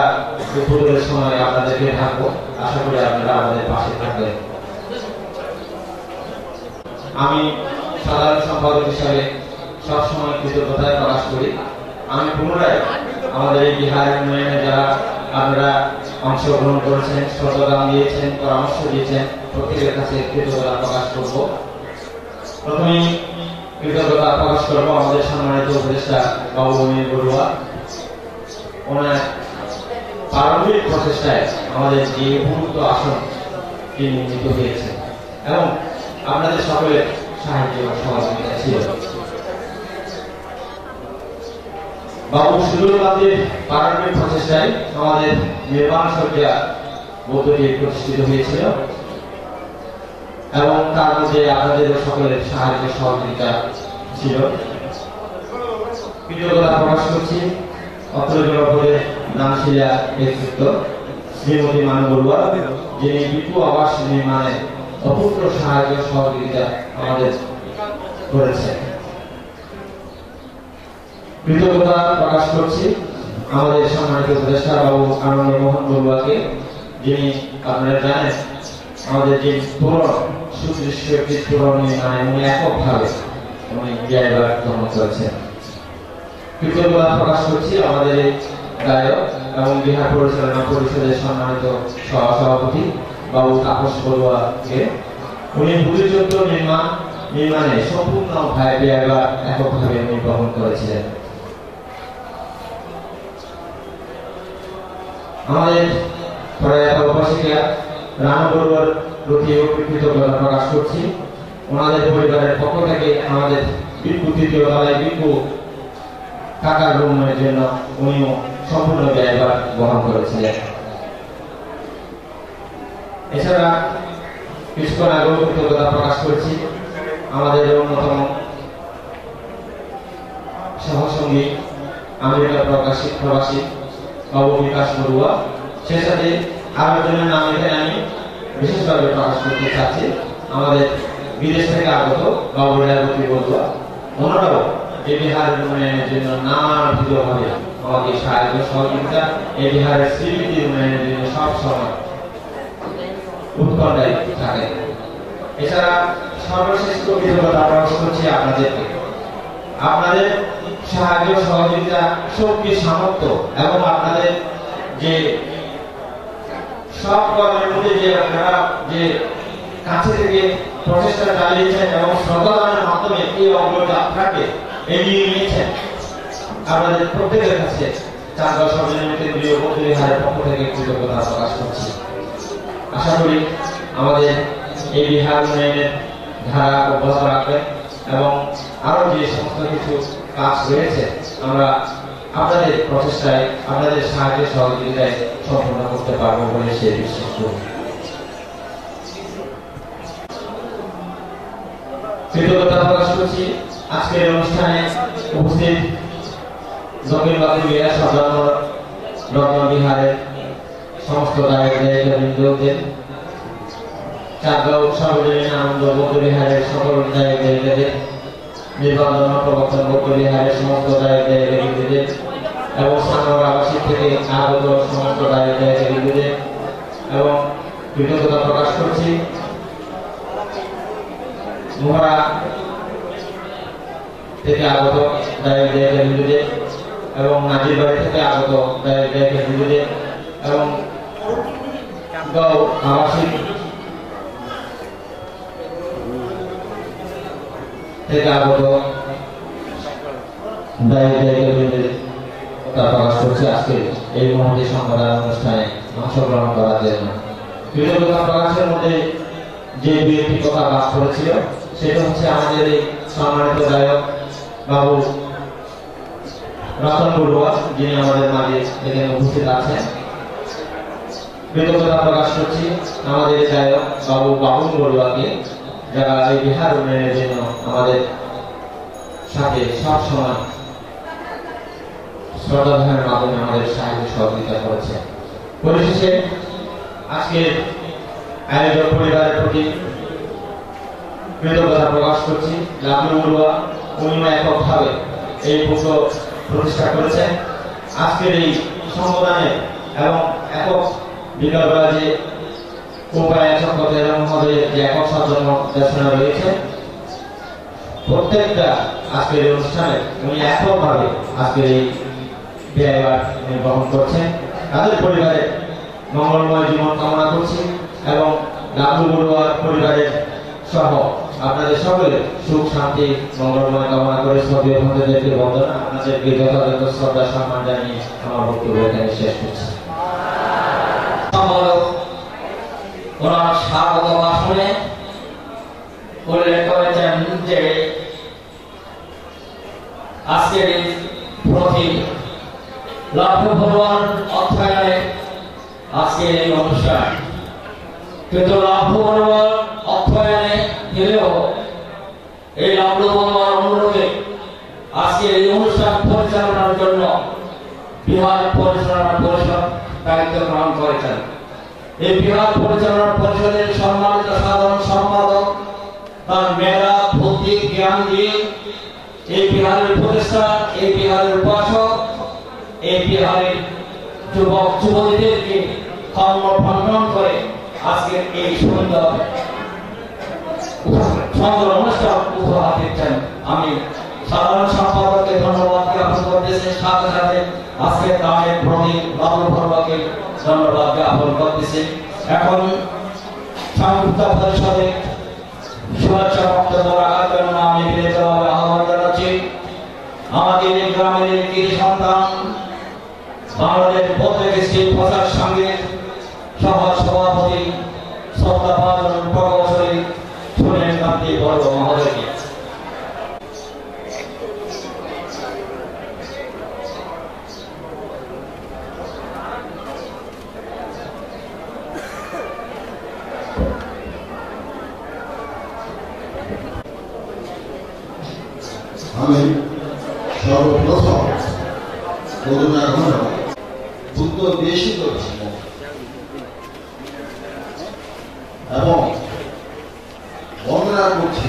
দুপুরের সময় আপনাদেরকে থাকবো। আশা করি আপনারা আমাদের পাশে থাকবেন। আমি সাধারণ সম্পাদক হিসাবে সবসময় কৃতজ্ঞতা প্রকাশ করি। আমি পুনরায় আমাদের এই বিহারের উন্নয়নে যারা আপনারা অংশগ্রহণ করেছেন, শ্রদ্ধাদান দিয়েছেন, পরামর্শ দিয়েছেন, প্রত্যেকের কাছে কৃতজ্ঞতা প্রকাশ করব। প্রথমেই কৃতজ্ঞতা প্রকাশ করব আমাদের সম্মানিত উপদেষ্টা বাবু অনিল বড়ুয়া। ওনার প্রারম্ভিক প্রচেষ্টায় আমাদের যে উপযুক্ত আসন নির্মিত হয়েছে এবং আপনাদের সকলের সাহায্য এবং সহযোগিতা ছিল। বাবু সুদূরকান্তের প্রারম্ভিক প্রচেষ্টায় আমাদের নির্মাণ সজ্জা বৌদ্ধটি প্রতিষ্ঠিত হয়েছিল এবং তার মধ্যে আপনাদের সকলের সাহায্য সহযোগিতা ছিল। কৃতজ্ঞতা প্রকাশ করছি অত্র জনপদের নামশিলা ব্যক্তিত্ব শ্রীমতী মানব বড়ুয়া, যিনি বিপু আবাস নির্মাণে অপূর্ব সাহায্য সহযোগিতা আমাদের করেছেন। কৃতজ্ঞতা প্রকাশ করছি আমাদের সম্মানিত উপদেষ্টা বাবু আনন্দ মোহন বড়ুয়াকে, যিনি আপনারা জানেন আমাদের যে পুরো সুদৃশ্য পুরো নির্মাণে উনি এককভাবে উনি ব্যয়ভার গ্রহণ করেছেন। কৃতজ্ঞতা প্রকাশ করছি আমাদের গায়ক এবং বিহার পরিচালনা পরিষদের সম্মানিত সহসভাপতি বাবু তাপস বড়ুয়াকে, উনি ভূমিযুক্ত নির্মাণে সম্পূর্ণ ব্যয়ভার এককভাবে উনি গ্রহণ করেছিলেন। আমাদের প্রয়াত উপাসিকা রানু বড়ুয়ার প্রতি কৃতজ্ঞতা প্রকাশ করছি। ওনাদের পরিবারের পক্ষ থেকে আমাদের বিপু তৃতীয় তলায় বিপু টাকার রুমের জন্য উনিও সম্পূর্ণ ব্যয়ভার বহন করেছিলেন। এছাড়া কিছুক্ষণ আগেও কৃতজ্ঞতা প্রকাশ করছি আমাদের অন্যতম সহসঙ্গী আমেরিকা প্রবাসী বাবু বিকাশ বড়ুয়া। সে সাথে আরো জনের নাম এখানে আমি বিশেষভাবে প্রকাশ করতে চাচ্ছি। আমাদের বিদেশ থেকে আগত বাবু রেবতী বড়ুয়া, ওনারাও এই বিহারের উন্নয়নের জন্য নানাবিধভাবে আমাকে সাহায্য সহযোগিতা, এই বিহারের স্মৃতি উন্নয়নের জন্য সবসময় উৎকণ্ঠায় থাকে। এছাড়া সর্বশেষ কৃতজ্ঞতা প্রকাশ করছি আপনাদেরকে। আপনাদের সাহায্য সহযোগিতা, শক্তি, সামর্থ্য এবং আপনাদের যে সব কর্মের মধ্যে যে আপনারা যে কাছে থেকে প্রচেষ্টা চালিয়েছেন এবং শ্রদ্ধাদানের মাধ্যমে এই অগ্রযাত্রাকে এগিয়ে নিয়েছেন, আপনাদের প্রত্যেকের কাছে চাঁদা সর্বজনীন কেন্দ্রীয় বৌদ্ধ বিহারের পক্ষ থেকে কৃতজ্ঞতা প্রকাশ করছি। আশা করি আমাদের এই বিহার উন্নয়নের ধারা অব্যাহত রাখবেন এবং আরো যে সমস্ত কিছু কাজ রয়েছে আমরা আপনাদের প্রচেষ্টায়, আপনাদের সাহায্য সহযোগিতায় সম্পূর্ণ করতে পারবো বলে সে বিশ্বাস করি। কৃতজ্ঞতা প্রকাশ করছি আজকের অনুষ্ঠানে উপস্থিত দক্ষিণ বাঁকুড়িয়া সদর রত্ন বিহারের সমস্ত দায়িত্ববৃন্দদের, চাঁদগাঁও সর্বজনীন আনন্দ বৌদ্ধ বিহারের সকল দায়িত্ববৃন্দদের, নির্বাচন প্রবর্তন বৌদ্ধ বিহারের সমস্ত দায়িত্ববৃন্দদের এবং সানোয়ার আবাসিক থেকে আগত সমস্ত দায়িত্ববৃন্দদের এবং কৃতজ্ঞতা প্রকাশ করছি মোহরা থেকে আগত দায়িত্ববৃন্দদের এবং নাজিরবাড়ি থেকে আগত দায়িত্ববৃন্দদের এবং গাঁও আবাসিক থেকে আগত দায়িত্ববৃন্দদের প্রকাশ করছি আজকে এই মুহূর্তে সংবাদ অনুষ্ঠানে অংশগ্রহণ করার জন্য। কৃতজ্ঞতা প্রকাশের মধ্যে যে দুইটি কথা বাস করেছিল সেটা হচ্ছে আমাদের এই সম্মানিত গায়ক বাবু রতন বড়ুয়া, যিনি আমাদের মাঝে এখানে উপস্থিত আছেন। কৃতজ্ঞতা প্রকাশ করছি আমাদের গায়ক বাবু বাবুন বড়ুয়াকে, যারা এই বিহার উন্নয়নের জন্য আমাদের সাথে সবসময় শ্রদ্ধাধানের মাধ্যমে আমাদের সাহায্য সহযোগিতা করেছে। পরিশেষে আজকের আয়োজক পরিবারের প্রতি কৃতজ্ঞতা প্রকাশ করছি। লাভলু বড়ুয়া উনিও এককভাবে এই পক্ষ প্রতিষ্ঠা করেছেন। আজকের এই সংগঠনে এবং একক বিকালবেলা যে উপায় মহোদয়ের যে একক সাধন দেশনা রয়েছে, প্রত্যেকটা আজকের এই অনুষ্ঠানে উনি এককভাবে আজকের এই ব্যয়ভার গ্রহণ করছেন। তাদের পরিবারের মঙ্গলময় জীবন কামনা করছি এবং লাভলু বড়ুয়ার পরিবারের সহ আপনাদের সকলের সুখ শান্তি মঙ্গলময় কামনা করে শ্রদ্ধেয় ভক্তদেরকে বন্দনা, আপনাদেরকে যথাযথ শ্রদ্ধা সম্মান জানিয়ে আমার বক্তব্য এখানে শেষ করছি। সম্পাদক ওনার স্বাগত ভাষণে উল্লেখ করেছেন যে আজকের এই প্রতি লাভ্যবন অধ্যয়নে আজকের এই অনুষ্ঠান, কিন্তু লাভ্যবন অধ্যয়নে গেলেও এই লাভ্যবন অনুরোধে আজকের এই অনুষ্ঠান পরিচালনার জন্য বিহার পরিচালনা পরিষদ দায়িত্ব গ্রহণ করেছেন। এই বিহার পরিচালনা পরিষদের সম্মানিত সাধারণ সম্পাদক তার মেধা বুদ্ধি জ্ঞান দিয়ে এই বিহারের প্রতিষ্ঠা, এই বিহারের উপাসক, এই বিহারের যুবক যুবতীদেরকে কর্মভঞ্জন করে আজকের এই সুন্দর অনুষ্ঠান উপহার দিচ্ছেন। আমি সাধারণ সম্পাদককে ধন্যবাদ জ্ঞাপন করতেছি, সাথে সাথে আজকের তাদের প্রতি লাভ্যবনকে ধন্যবাদ জ্ঞাপন করতেছি। এখন সংযুক্ত পরিষদে শুভেচ্ছা বক্তব্য রাখার জন্য আমি বিনীতভাবে আহ্বান জানাচ্ছি আমাদের এই গ্রামের কৃতি সন্তান বাংলাদেশ বৌদ্ধ প্রচার সংঘের সহ সভাপতি শ্রদ্ধাভাজন প্রকৌশলী সুনীল কান্তি বর্গ মহোদয়কে। আমি সর্বপ্রথম বুদ্ধ বেশি করেছিলেন এবং বর্ণনা করছি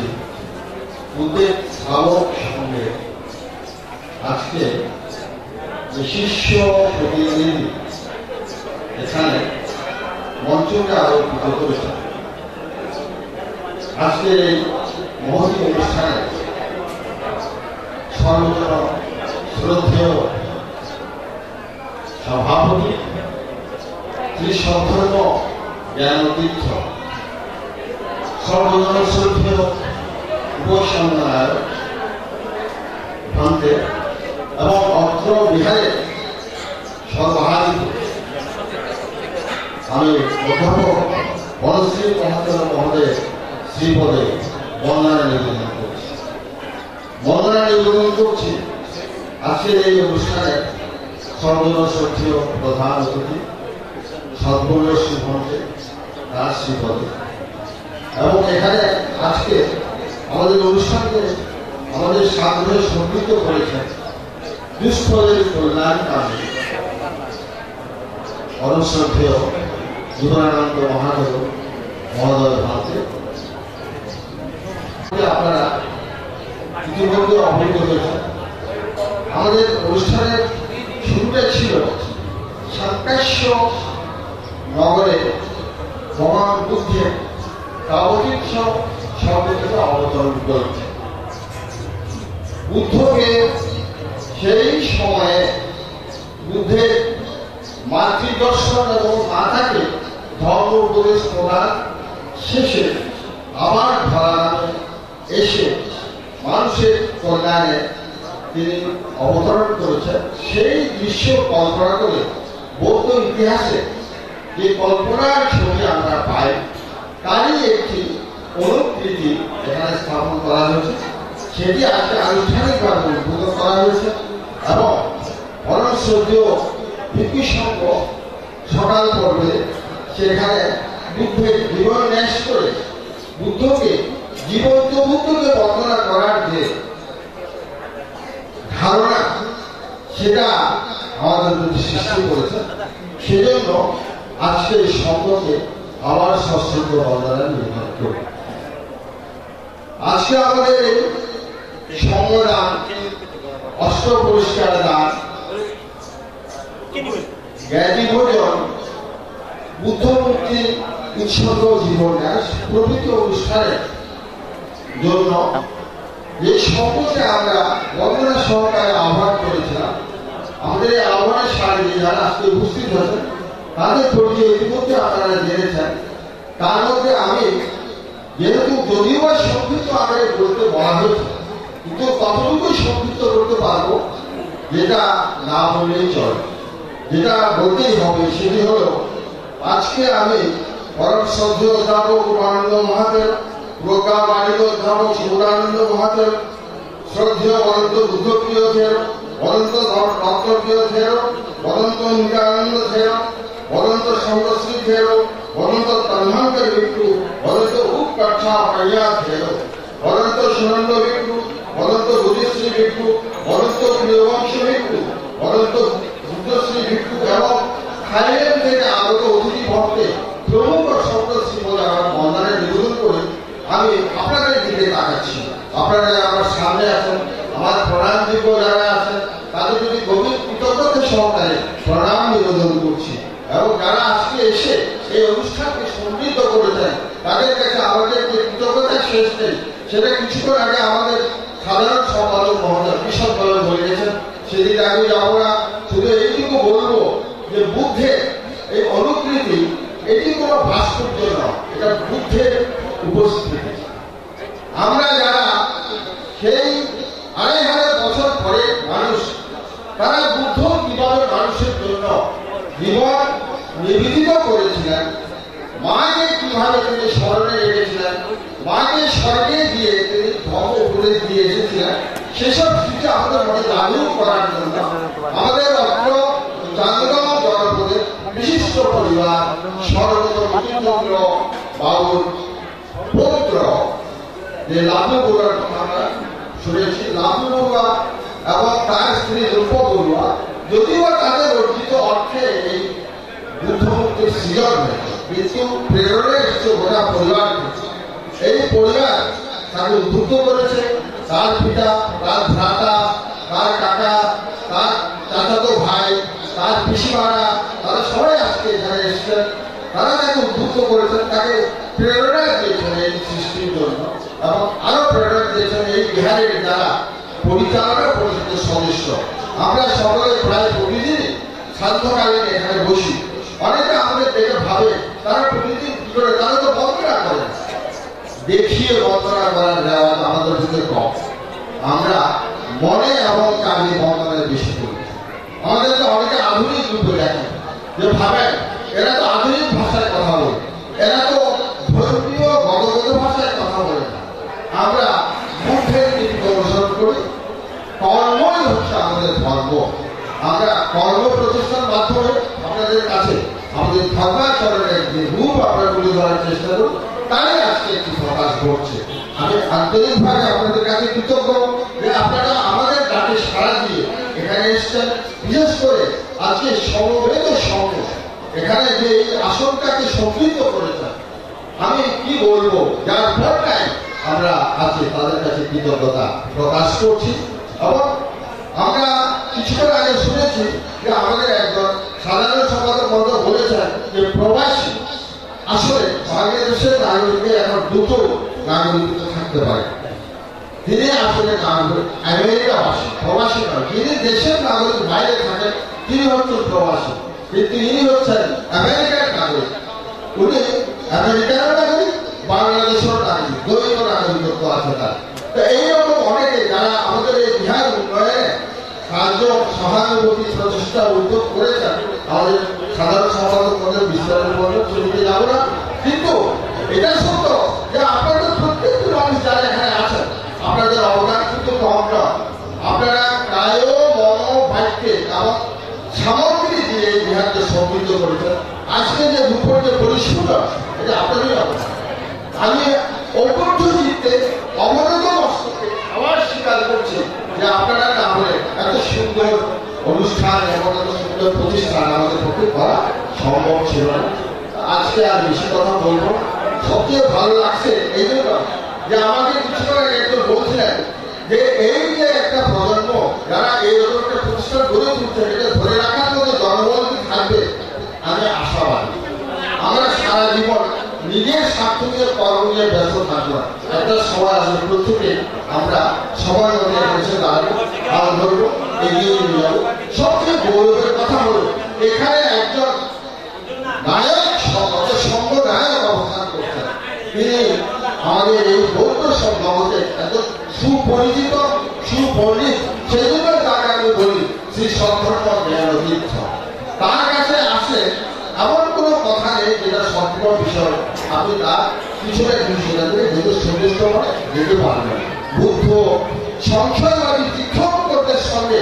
বুদ্ধের শ্রাবক সঙ্গে আজকে যে শিষ্য প্রতিনিধি এখানে মঞ্চকে আলোকিত করেছেন। আজকের এই মহতি অনুষ্ঠানে সর্বজন শ্রদ্ধেয় সভাপতি শ্রী সদ্ধর্ম জ্ঞানতীর্থ, সর্বজন শ্রদ্ধেয় উপসংহার ভ্রান্তে এবং অত্র বিহারের সর্বাধিক আমি অধ্যাপক বনশ্রী মহাজন মহোদয়ের শ্রীপদে বন্দনা নিবেদন করছি। বন্দনা নিবেদন করছি আজকের এই অনুষ্ঠানে সর্বজন শ্রদ্ধেয় প্রধান অতিথি সদ্গুণ্য শ্রীভন্তে তার শ্রীপদে এবং এখানে আজকে আমাদের অনুষ্ঠানকে আমাদের সাথে সম্পৃক্ত করেছেন দুষ্ফলের কল্যাণ কামে অনুশ্রদ্ধেয় জীবনানন্দ মহাদেব মহোদয় ভান্তে। আপনারা ইতিমধ্যে অবহিত হয়েছেন আমাদের অনুষ্ঠানের শুরুটা ছিল সাংকাশ্য নগরে ভগবান বুদ্ধের কাবতীর্থ শব্দ থেকে অবতরণ করেছে। বুদ্ধকে সেই সময়ে বুদ্ধের মাতৃদর্শন এবং মাতাকে ধর্ম উপদেশ প্রদান শেষে আবার ধরাধামে এসে মানুষের কল্যাণে তিনি অবতরণ করেছেন। সেই দৃশ্য কল্পনা করে বৌদ্ধ ইতিহাসে যে কল্পনার ছবি আমরা পাই তারই একটি অনুকৃতি এখানে স্থাপন করা হয়েছে। সেটি আজকে আনুষ্ঠানিকভাবে উদ্বোধন করা হয়েছে এবং অনশ্রদ্ধেয় ভিক্ষু সংঘ সকাল পর্বে সেখানে বুদ্ধের জীবন ন্যাস করে বুদ্ধকে জীবন্ত বুদ্ধকে বন্দনা করার যে ধারণা সেটা আমাদের প্রতি সৃষ্টি করেছে। সেজন্য আজকে এই সংঘকে আবার সশ্রদ্ধ বন্দনা নিবেদন করি। আজকে আমাদের এই সংগ্রাম অষ্ট পুরস্কার দান জ্ঞানী ভোজন বুদ্ধ মূর্তি উৎসর্গ জীবন ন্যাস প্রভৃতি অনুষ্ঠানের জন্য যে সংঘকে আমরা বন্দনা সহকারে আহ্বান করেছিলাম, আমাদের এই আহ্বানের সাথে যারা আজকে উপস্থিত হয়েছেন তাদের পরিচয় ইতিমধ্যে আপনারা জেনেছেন। তার মধ্যে আমি যেহেতু যদিও বা সংক্ষিপ্ত আকারে বলতে বলা হয়েছে কিন্তু ততটুকুই সংক্ষিপ্ত করতে পারবো যেটা না বললেই চলে, যেটা বলতেই হবে সেটি হল আজকে আমি পরম শ্রদ্ধেয় অধ্যাপক উমানন্দ মহাদেব, প্রজ্ঞা বাণিক অধ্যাপক সৌরানন্দ মহাদেব, শ্রদ্ধেয় অনন্ত বুদ্ধপ্রিয় থের, অনন্ত রত্নপ্রিয় থের, অনন্ত নিত্যানন্দ থের, অনন্ত সর্বশ্রী থের, অনন্ত তন্মান্তর ভিক্ষু, অনন্ত উপকক্ষা পাইয়া থের, অনন্ত সুনন্দ ভিক্ষু, অনন্ত বুদ্ধিশ্রী ভিক্ষু, অনন্ত প্রিয়বংশ ভিক্ষু, অনন্ত বুদ্ধশ্রী ভিক্ষু এবং থাইল্যান্ড থেকে আগত অতিথি ভক্তে প্রমুখ শব্দ শ্রীমদে আমার বন্দনা নিবেদন করে আমি আপনাদের দিকে তাকাচ্ছি। আপনারা আমার সামনে আছেন, আমার প্রণামযোগ্য যারা আছেন তাদের যদি গভীর কৃতজ্ঞতা সহকারে প্রণাম নিবেদন করছি এবং যারা আজকে এসে এই অনুষ্ঠানকে সমৃদ্ধ করেছেন তাদের কাছে আমাদের যে কৃতজ্ঞতা শেষ নেই, সেটা কিছুক্ষণ আগে আমাদের সাধারণ সম্পাদক মহোদয় বিশদভাবে বলে গেছেন, সেদিকে আমি যাবো না। শুধু এইটুকু বলবো যে বুদ্ধের এই অনুকৃতি এটি কোনো ভাস্কর্য নয়, এটা বুদ্ধের উপস্থিতি। আমরা যারা সেই ২৫০০ বছর পরে মানুষ, তারা বুদ্ধ কিভাবে মানুষের জন্য জীবন নিবেদিত করেছিলেন, মাকে কিভাবে তিনি স্মরণে রেখেছিলেন, মাকে স্বর্গে দিয়ে তিনি ধর্ম উপদেশ দিয়ে এসেছিলেন, সেসব স্মৃতি আমাদের মধ্যে জাগরুক করার জন্য আমাদের চান্দগাঁও জনপদের বিশিষ্ট পরিবার সর্বতন্ত্র বাবুর পুত্র যে লাভু বড়ুয়ার কথা আমরা শুনেছি, লাভু বড়ুয়া এবং তার স্ত্রী রূপ বড়ুয়া, যদিও তাদের অর্জিত অর্থে এই বুদ্ধমুক্তির সৃজন হয়েছে, কিন্তু প্রেরণে এসেছে গোটা পরিবার। এই পরিবার তাকে উদ্বুদ্ধ করেছে, তার পিতা, তার ভ্রাতা, তার কাকা, তার চাচাতো ভাই, তার পিসিমারা, তারা সবাই আজকে এখানে এসেছেন। তারা তাকে উদ্বুদ্ধ করেছেন, তাকে প্রেরণা দিয়েছেন এই সৃষ্টির জন্য এবং আরো প্রেরণা দিয়েছেন এই বিহারের যারা পরিচালনা পরিষদের সদস্য। আমরা সকলে প্রায় প্রতিদিন সান্ধ্যকালীন এখানে বসি, অনেকে আমাদের দেখে ভাবে তারা প্রতিদিন কি করে, তারা তো বন্দনা করেন, দেখিয়ে বন্দনা করার রেওয়াজ আমাদের ভিতরে কম। আমরা মনে এবং কাজে বন্দনায় বেশি করি। আমাদের তো অনেকে আধুনিক রূপে দেখেন, যে ভাবেন এরা তো আধুনিক ভাষায় কথা বলে, এরা তো ধর্মীয় গদগদ ভাষায় কথা বলে না। আমরা বুদ্ধের নীতি অনুসরণ করি, কর্মই হচ্ছে আমাদের ধর্ম। আমরা কর্ম প্রতিষ্ঠার মাধ্যমে আপনাদের কাছে আমাদের ধর্মাচরণের যে রূপ আমরা তুলে ধরার চেষ্টা করি, তাই আজকে একটি প্রকাশ ঘটছে। আমি আন্তরিকভাবে আপনাদের কাছে কৃতজ্ঞ যে আপনারা আমাদের ডাকে সাড়া দিয়ে এখানে এসেছেন। বিশেষ করে আজকে সমবেত সঙ্গ এখানে যে এই আসনটাকে সমৃদ্ধ করেছেন, আমি কি বলবো, যার ফলটাই আমরা আজকে তাদের কাছে কৃতজ্ঞতা প্রকাশ করছি। এবং আমরা কিছুক্ষণ আগে শুনেছি যে আমাদের একজন সাধারণ সম্পাদক মহোদয় বলেছেন যে প্রবাসী, আসলে বাংলাদেশের নাগরিকের এখন দুটো নাগরিকত্ব থাকতে পারে। তিনি আসলে আমেরিকাবাসী, প্রবাসী নয়। যিনি দেশের নাগরিক বাইরে থাকেন তিনি হচ্ছেন প্রবাসী, কিন্তু ইনি হচ্ছেন আমেরিকার নাগরিক। উনি আমেরিকার নাগরিক, বাংলাদেশের নাগরিক, দ্বৈত নাগরিকত্ব আছে তার। তো এইরকম অনেকে যারা আমাদের এই বিহার উন্নয়নে সাহায্য, সহানুভূতি, প্রচেষ্টা, উদ্যোগ করেছেন, আমাদের সাধারণ সম্পাদক মধ্যে বিস্তারের মধ্যে ছবিতে যাবো না, কিন্তু এটা সত্য যে আপনাদের প্রত্যেকটি মানুষ যারা এখানে আছেন, আপনাদের অবদান কিন্তু কম নয়। আপনারা কায়, মন, বাক্যে এবং সামগ্রী দিয়ে এই বিহারকে সমৃদ্ধ করেছেন। আজকে যে দুপুর যে পরিষ্কার, এটা আপনারই অবদান। আমি অকথ্য চিত্তে অবনত মস্তকে আবার স্বীকার করছি যে আপনারা না হলে এত সুন্দর অনুষ্ঠান এবং এত সুন্দর প্রতিষ্ঠান আমাদের পক্ষে করা সম্ভব ছিল না। আজকে আর বেশি কথা বলবো। সবচেয়ে ভালো লাগছে এই জন্য যে আমাকে কিছুক্ষণ আগে একজন বলছিলেন যে এই যে একটা প্রজন্ম যারা এইরকম একটা প্রতিষ্ঠান গড়ে তুলছে, এটা ধরে রাখার মতো জনবল থাকবে, আমি আশাবাদী। আমরা সারা জীবন নিজের স্বার্থ নিয়ে কর্ম নিয়ে ব্যস্ত থাকবো, একটা সময় আসবে প্রত্যেকে আমরা সময় মধ্যে এসে দাঁড়াবো, হাল ধরবো, এগিয়ে নিয়ে যাবো। সবচেয়ে গৌরবের কথা হলো এখানে একজন নায়ক, সঙ্গ নায়ক অবস্থান করছেন। তিনি আমাদের এই বৌদ্ধ জগতে এত সুপরিচিত, সুপণ্ডিত, সেই জন্য তাকে আমি বলি শ্রী সদ্ধর্ম জ্ঞান তীর্থ। তার কাছে আসে এমন কোনো কথা নেই যেটা সম্পূর্ণ বিষয় আপনি তার কিছুটা কিছু সেখান থেকে যেহেতু সন্তুষ্ট করে যেতে পারবেন। বুদ্ধ সংশয়বাদী তীর্থঙ্করদের সঙ্গে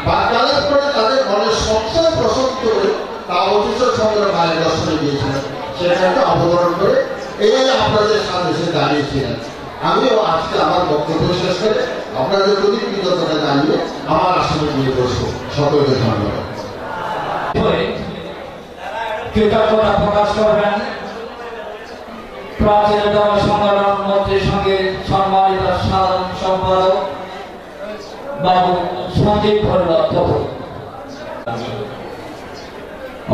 বার্তালাপ করে তাদের মনের সংশয় প্রশমিত করে তা অতিষ্ঠ সঙ্গে মায়ের দর্শনে গিয়েছিলেন, সেটাকে অবতরণ করে এই আপনাদের সামনে এসে দাঁড়িয়েছিলেন। আমিও আজকে আমার বক্তব্য শেষ করে আপনাদের প্রতি কৃতজ্ঞতা জানিয়ে আমার আসনে গিয়ে বসবো। সকলকে ধন্যবাদ। কৃতজ্ঞতা প্রকাশ করবেন প্রাচীনতম সংগঠন মন্ত্রীর সঙ্গে সম্মানিত সাধারণ সম্পাদক বাবু সঞ্জীব ভৈরব।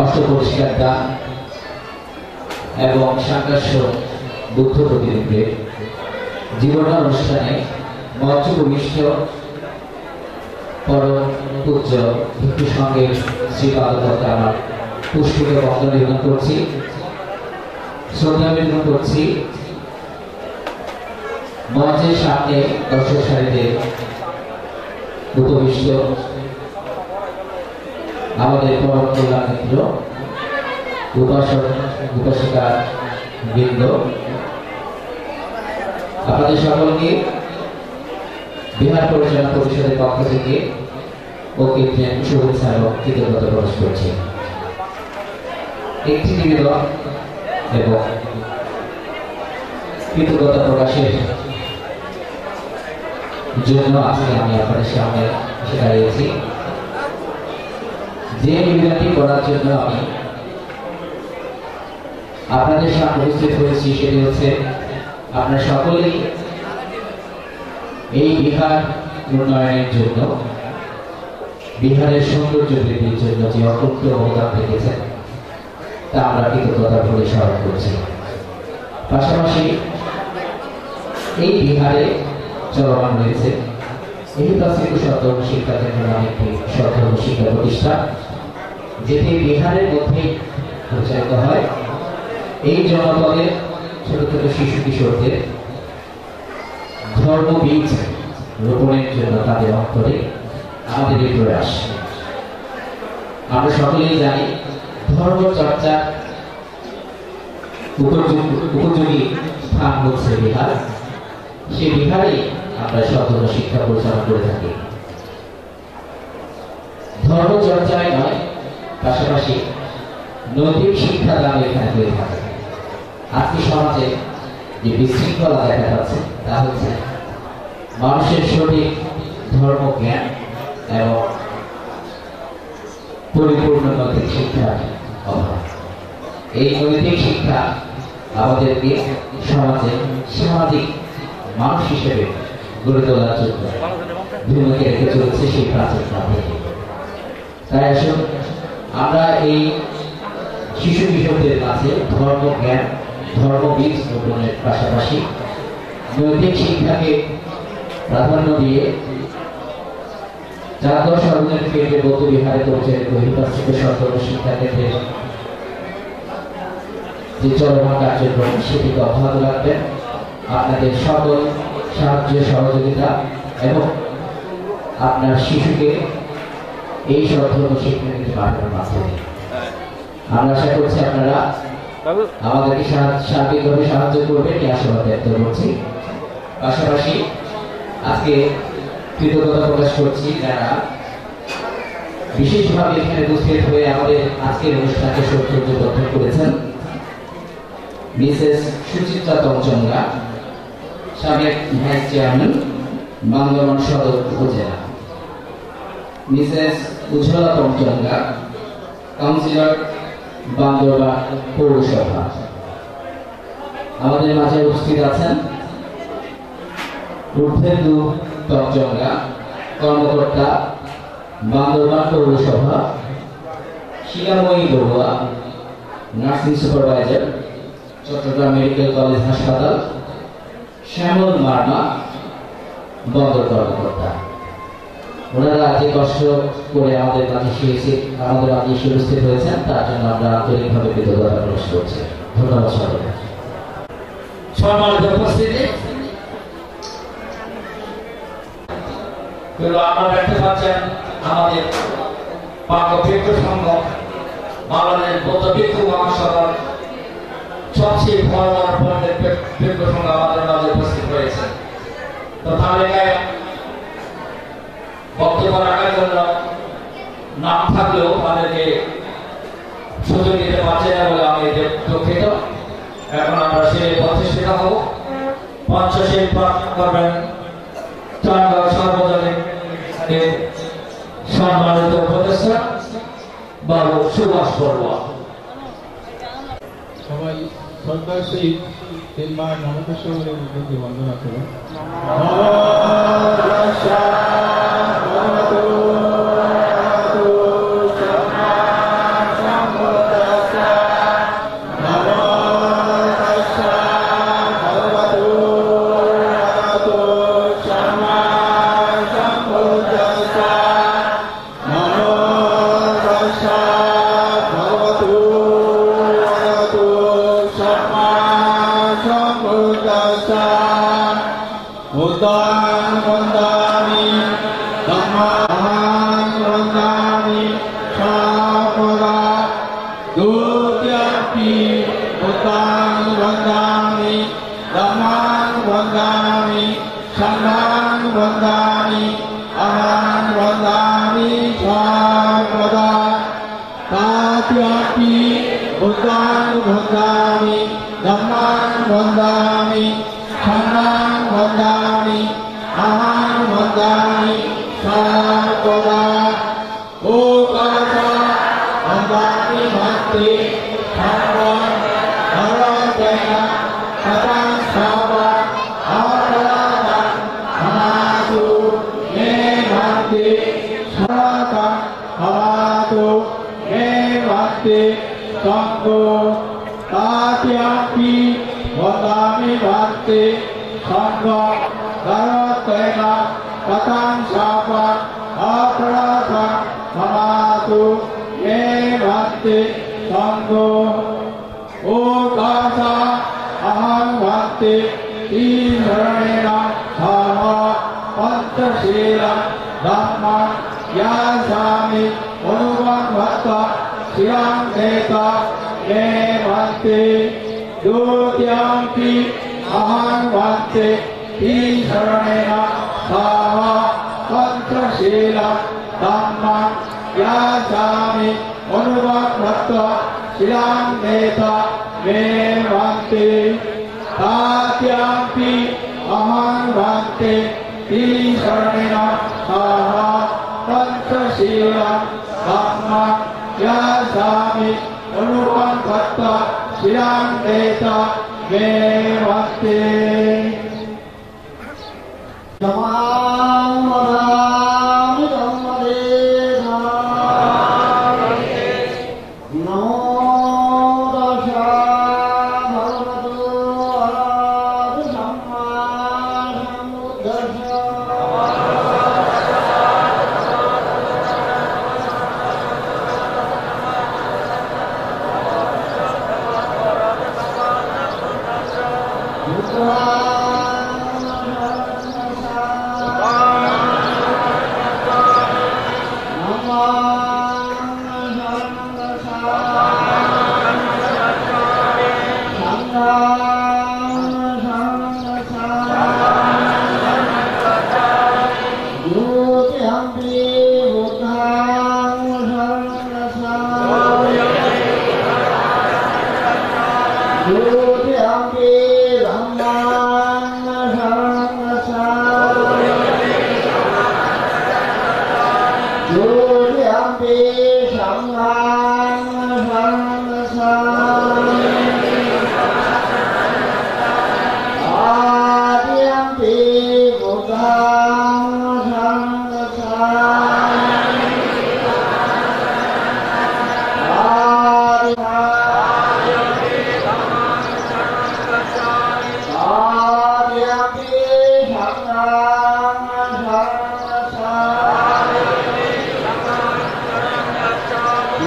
অষ্টপরিষ্কার দান এবং সাংঘর্ষ বুদ্ধ প্রতিরূপে জীবনের অনুষ্ঠানে মঞ্চ ভূমিষ্ঠ পরম পূজ্য ভিক্ষু সঙ্গে শ্রীপাদকে আমার পুষ্পিত বন্ধন নিবেদন করছি, শ্রদ্ধা নিবেদন করছি। মঞ্চের সামনে দর্শক সারিতে উপবিষ্ট আমাদের পরম কল্যাণ মিত্র উপাসক উপাসিকা বৃন্দ, আপনাদের সকলকে বিহার পরিচালনা পরিষদের পক্ষ থেকে অগ্রিম শুভেচ্ছা এবং কৃতজ্ঞতা প্রকাশ করছি। একটি নিবেদন এবং কৃতজ্ঞতা প্রকাশের জন্য আজকে আমি আপনাদের সামনে এসে দাঁড়িয়েছি। যে নিবেদনটি করার জন্য আমি আপনাদের সামনে উপস্থিত হয়েছি সেটি হচ্ছে আপনারা সকলেই এই বিহার উন্নয়নের জন্য, বিহারের সৌন্দর্য বৃদ্ধির জন্য যে অকুণ্ঠ অবদান রেখেছেন তা আমরা কৃতজ্ঞতা বলে স্মরণ করছি। পাশাপাশি এই বিহারে চলমান রয়েছে এই প্রাচীন সদ্ধর্ম শিক্ষা কেন্দ্র নামে একটি সদ্ধর্ম শিক্ষা প্রতিষ্ঠান, যেটি বিহারের মধ্যেই পরিচালিত হয়। এই জনপদের ছোট ছোট শিশু কিশোরদের ধর্ম বীজ রোপণের জন্য তাদের অন্তরে আমাদের এই প্রয়াস। আমরা সকলেই জানি ধর্ম চর্চার উপযোগী স্থান হচ্ছে বিহার। সেই বিহারে আমরা সদ্ধর্ম শিক্ষা পরিচালনা করে থাকি। ধর্ম চর্চায় নয়, পাশাপাশি নৈতিক শিক্ষা দান এখানে হয়ে থাকে। আজকে সমাজে যে বিশৃঙ্খলা দেখা যাচ্ছে তা হচ্ছে মানুষের সঠিক ধর্ম জ্ঞান এবং পরিপূর্ণ নৈতিক শিক্ষার অভাব। এই নৈতিক শিক্ষা আমাদেরকে সমাজে সামাজিক মানুষ হিসেবে গড়ে তোলার জন্য ভূমিকা রেখে চলেছে সেই প্রাচীন কাল থেকে। তাই আসুন আমরা এই শিশু কিশোরদের কাছে ধর্ম জ্ঞান, ধর্মবীজ রোপণের পাশাপাশি নৈতিক শিক্ষাকে প্রাধান্য দিয়ে জাতীয় সার্বজনীন কেন্দ্রে বৌদ্ধ বিহারে পরিচালিত হিতাশ্রিত সদ্ধর্ম শিক্ষা কেন্দ্রের যে চলমান কার্যক্রম সেটিকে অব্যাহত রাখবেন। আপনাদের সকল সাহায্য সহযোগিতা এবং আপনার শিশুকে এই সদ্ধর্ম শিক্ষা কেন্দ্রে পাঠানোর মাধ্যমে আমরা আশা করছি আপনারা আমাদেরকে সার্বিকভাবে সাহায্য করবেন এই আশাবাদ ব্যক্ত করছি। পাশাপাশি আজকে কৃতজ্ঞতা প্রকাশ করছি যারা বিশেষভাবে এখানে উপস্থিত হয়ে আমাদের আজকের অনুষ্ঠানকে সৌন্দর্যবর্ধন করেছেন। মিসেস সুচিত্রা তমচঙ্গা, সাবেক ভাইস চেয়ারম্যান বান্দরবান সদর উপজেলা, মিসেস উজ্জ্বলা তমচঙ্গা, কাউন্সিলর বান্দরবান পৌরসভা। আমাদের মাঝে উপস্থিত আছেন ঊর্ধ্বেন্দু তমচঙ্গা, কর্মকর্তা বান্দরবান পৌরসভা, Shilamoyee Barua, nursing supervisor Chattogram medical college হাসপাতাল, শ্যামল মার্মা বন্দর কর্মকর্তা। ওনারা যে কষ্ট করে আমাদের মাঝে উপস্থিত হয়েছেন তার জন্য আমরা আন্তরিকভাবে কৃতজ্ঞতা প্রকাশ করছি। ধন্যবাদ সকলকে। সম্মানিত উপস্থিতি, আপনারা দেখতে পাচ্ছেন আমাদের পাক ভিক্ষু সংঘ বাংলাদেশ বৌদ্ধ ভিক্ষু মহাসভার সবচেয়ে ভয়ঙ্কর পণ্যের ভিক্ষু সংঘ আমাদের মাঝে উপস্থিত হয়েছে। তো তালিকায় বক্তব্য রাখার জন্য নাম থাকলেও তাদেরকে সুযোগ দিতে পারছে না বলে আমি দুঃখিত। এখন আমরা সেই প্রতিষ্ঠিত হব। পঞ্চশীল পাঠ করবেন চাঁদগাঁও সার্বজনীন সম্মানিত উপদেষ্টা বাবু সুভাষ বড়ুয়া। সবাই শ্রদ্ধার সহিত তিনবার নমস্কার প্রতি বন্দনা করুন।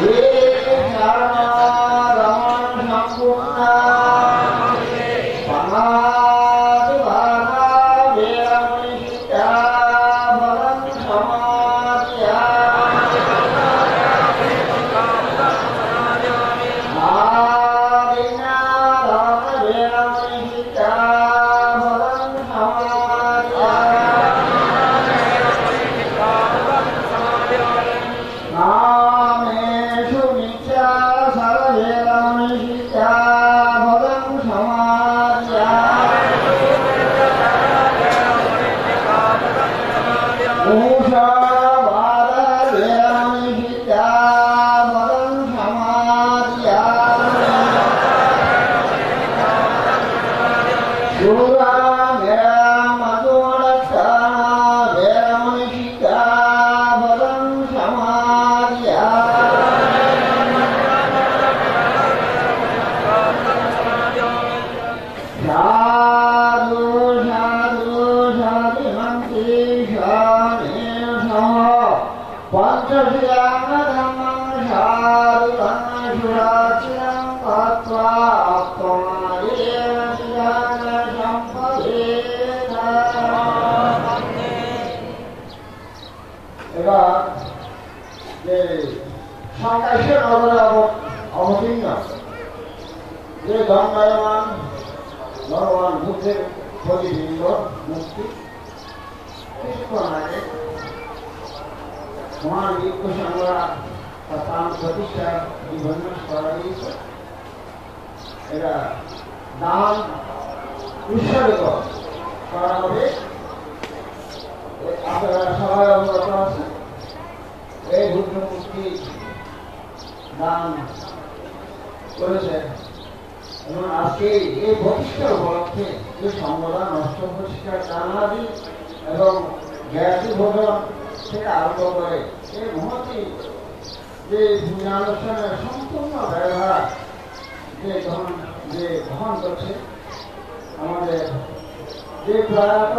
Yeah. এবার যে সংকাশীয় নগরে অবতীর্ণ যে দণ্ডায়মান ভগবান বুদ্ধের প্রতিবিম্ব মূর্তি কিছুক্ষণ আগে মহান বিজ্ঞ সংগ্রা তার প্রাণ প্রতিষ্ঠা বিভিন্ন করা গিয়েছে। এটা দান উৎসর্গ করা হবে। আপনারা সবাই অবগত আছে এই বুদ্ধ মূর্তি দান করেছে এবং আজকে এই প্রতিষ্ঠা উপলক্ষে যে সংবিধান নষ্ট পরিষ্কার জানাদি এবং গ্যাসি ভোজন থেকে আরম্ভ করে এই মহতি যে পূজানুষ্ঠানের সম্পূর্ণ ব্যবহার যে বহন করছে আমাদের যে প্রয়াত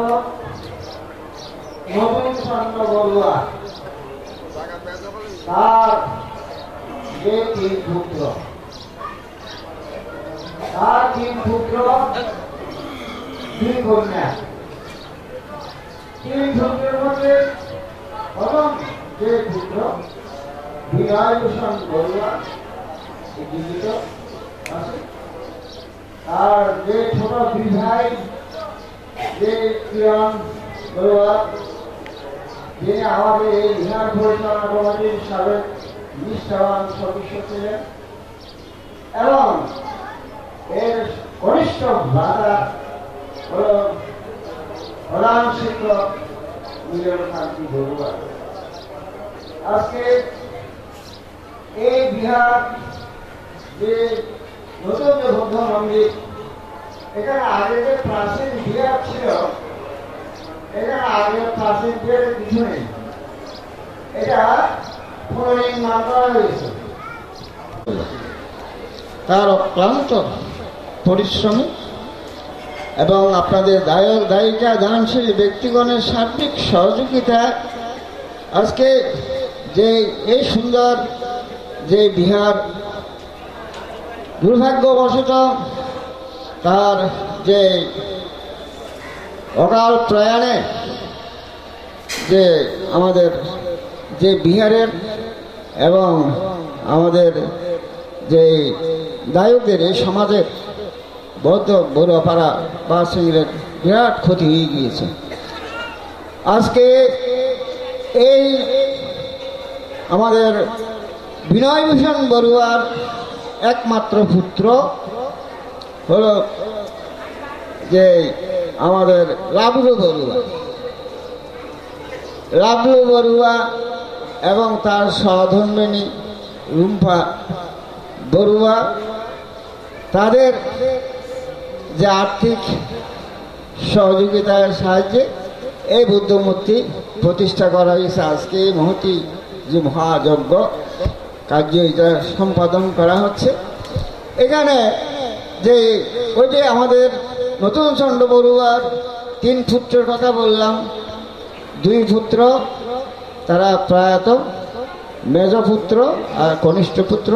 নবীন চন্দ্র বড়ুয়া তার যে তিন পুত্র দুই কন্যা। তিন পুত্রের মধ্যে প্রথম যে পুত্র বিনয়ভূষণ বড়ুয়া জীবিত আছে, আর যে ছোট দুই ভাই যে কিরণ বড়ুয়া যিনি আমাদের এই বিহার পরিচালনা কমিটির সাবেক নিষ্ঠাবান সদস্য ছিলেন এবং এর কনিষ্ঠ ভাতা হল প্রধান শিক্ষক মিলন শান্তি বড়ুয়া। আজকে এই বিহার যে নতুন যে বৌদ্ধ মন্দির, এখানে আগে যে প্রাচীন বিহার ছিল, এখানে আগে প্রাচীন বিহারের কিছু নেই, এটা পুনর্নির্মাণ করা হয়েছে। তার অক্লান্ত পরিশ্রমে এবং আপনাদের দায়িকা দানশীল ব্যক্তিগণের সার্বিক সহযোগিতায় আজকে যে এই সুন্দর যে বিহার দুর্ভাগ্যবশত তার যে অকাল প্রয়াণে যে আমাদের যে বিহারের এবং আমাদের যে দায়কদের এই সমাজের বৌদ্ধ বড়পাড়া বা সিংহের বিরাট ক্ষতি হয়ে গিয়েছে। আজকে এই আমাদের বিনয়ভূষণ বড়ুয়ার একমাত্র পুত্র হল যে আমাদের লাবলু বড়ুয়া এবং তার সহধর্মিণী রুম্পা বড়ুয়া, তাদের যে আর্থিক সহযোগিতার সাহায্যে এই বুদ্ধ মূর্তি প্রতিষ্ঠা করা হয়েছে। আজকে এই মহতি যে মহাযজ্ঞ কার্য এটা সম্পাদন করা হচ্ছে। এখানে যে ওই যে আমাদের নতুন চন্দ্র বড়ুয়ার তিন পুত্রের কথা বললাম, দুই পুত্র তারা প্রয়াত, মেজ পুত্র আর কনিষ্ঠ পুত্র।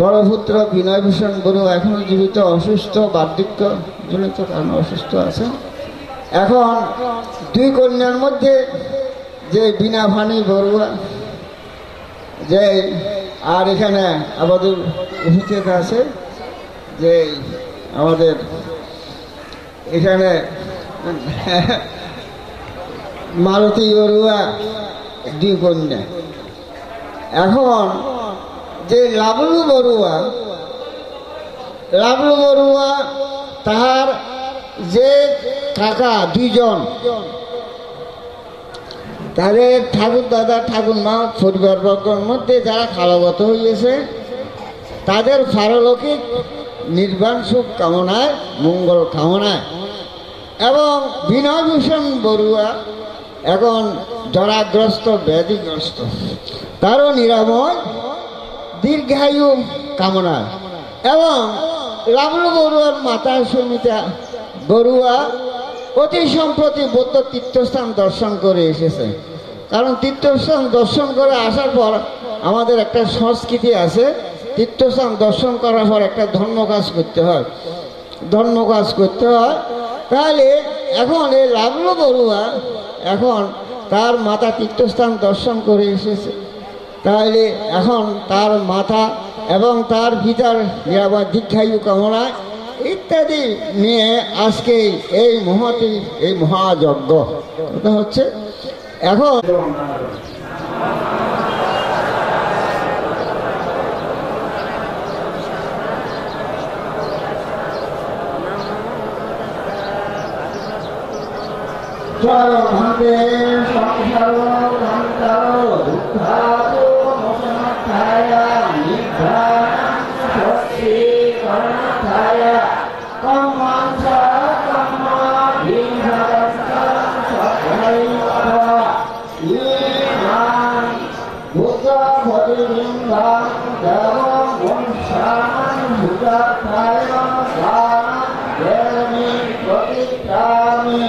বড় পুত্র বিনয়ভূষণ বড়ুয়া এখনো জীবিত, অসুস্থ, বার্ধক্য জনিত কারণে অসুস্থ আছে। এখন দুই কন্যার মধ্যে যে বিনাভানি বড়ুয়া যে, আর এখানে আমাদের উপস্থিত আছে যে আমাদের এখানে মালতী বড়ুয়া দুই কন্যা। এখন যে লাবলু বড়ুয়া তাহার যে কাকা দুইজন, তাদের ঠাকুর দাদা ঠাকুর মা পরিবারবর্গের মধ্যে যারা খালগত হয়েছে তাদের পারলৌকিক নির্বাণ সুখ কামনায়, মঙ্গল কামনায়, এবং বিনয়ভূষণ বড়ুয়া এখন জরাগ্রস্ত ব্যাধিগ্রস্ত, তারও নিরাময় দীর্ঘায়ু কামনায়, এবং লাবলু বড়ুয়ার মাতা সুমিতা বড়ুয়া অতি সম্প্রতি বৌদ্ধ তীর্থস্থান দর্শন করে এসেছে। কারণ তীর্থস্থান দর্শন করে আসার পর আমাদের একটা সংস্কৃতি আছে, তীর্থস্থান দর্শন করার পর একটা ধর্ম কাজ করতে হয়, ধর্ম কাজ করতে হয়। তাহলে এখন এই লাভলু বড়ুয়া এখন তার মাতা তীর্থস্থান দর্শন করে এসেছে, তাহলে এখন তার মাতা এবং তার পিতার নিরাপদ দীর্ঘায়ু কামনায় ইত্যাদি নিয়ে আজকে এই মহতি এই মহাযজ্ঞ এটা হচ্ছে। এখন চলো ভাবে সংসার কান্তার দুঃখাতো মোসনাথায়া নিদ্রাণাং স্বস্তি কর্ণাথায়া কম্মাংসা কম্মা বিহারস্তাং সৎভৈরবা ইমান ভূত ভতিবৃন্দাং দেবং বংশানাং ভূতাথায়া গানাং দেবী প্রতিক্রামি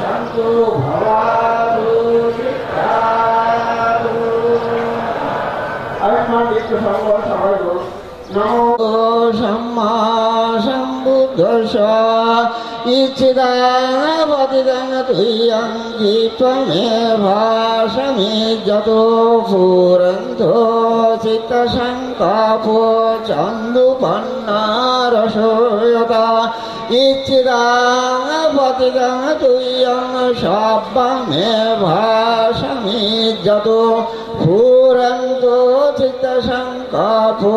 Santo নমো সম্মা সম্বুদ্ধস্য ইচ্ছিদাবতিদাং তুইয়ং গীত্বমে ভাষামি যতো ফুরন্তো চিত্তসংকাপো চন্দুপন্নারসয়তা ইচ্ছিদাবতিদাং তুইয়ং সব্বমে ভাষামি যতো ফুরন্তো চিত্তসংকাপো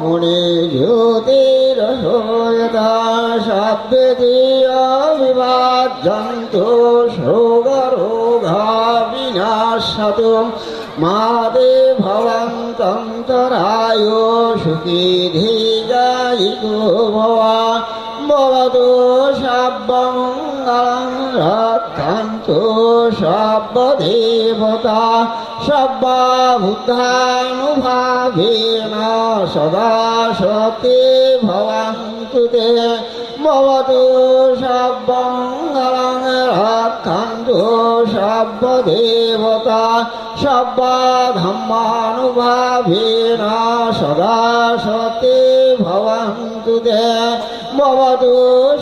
মুনি জ্যোতিরসয়তা শব্দেতীয় বিভাজ্যন্তু শোগরোগা বিনাশতু মাদে ভবন্তন্তরায় সুখী ধীরায়িতো ভবতু সর্বমঙ্গলং রক্ষন্তু সর্বদেবতা সর্বভূতানুভাবেন সদা সতে ভবন্তু তে ভবতু সর্বমঙ্গলং রক্ষন্তু সর্বদেবতা সর্বধম্মানুভাবেন সদা সতে ভবন্তু তে ভবতু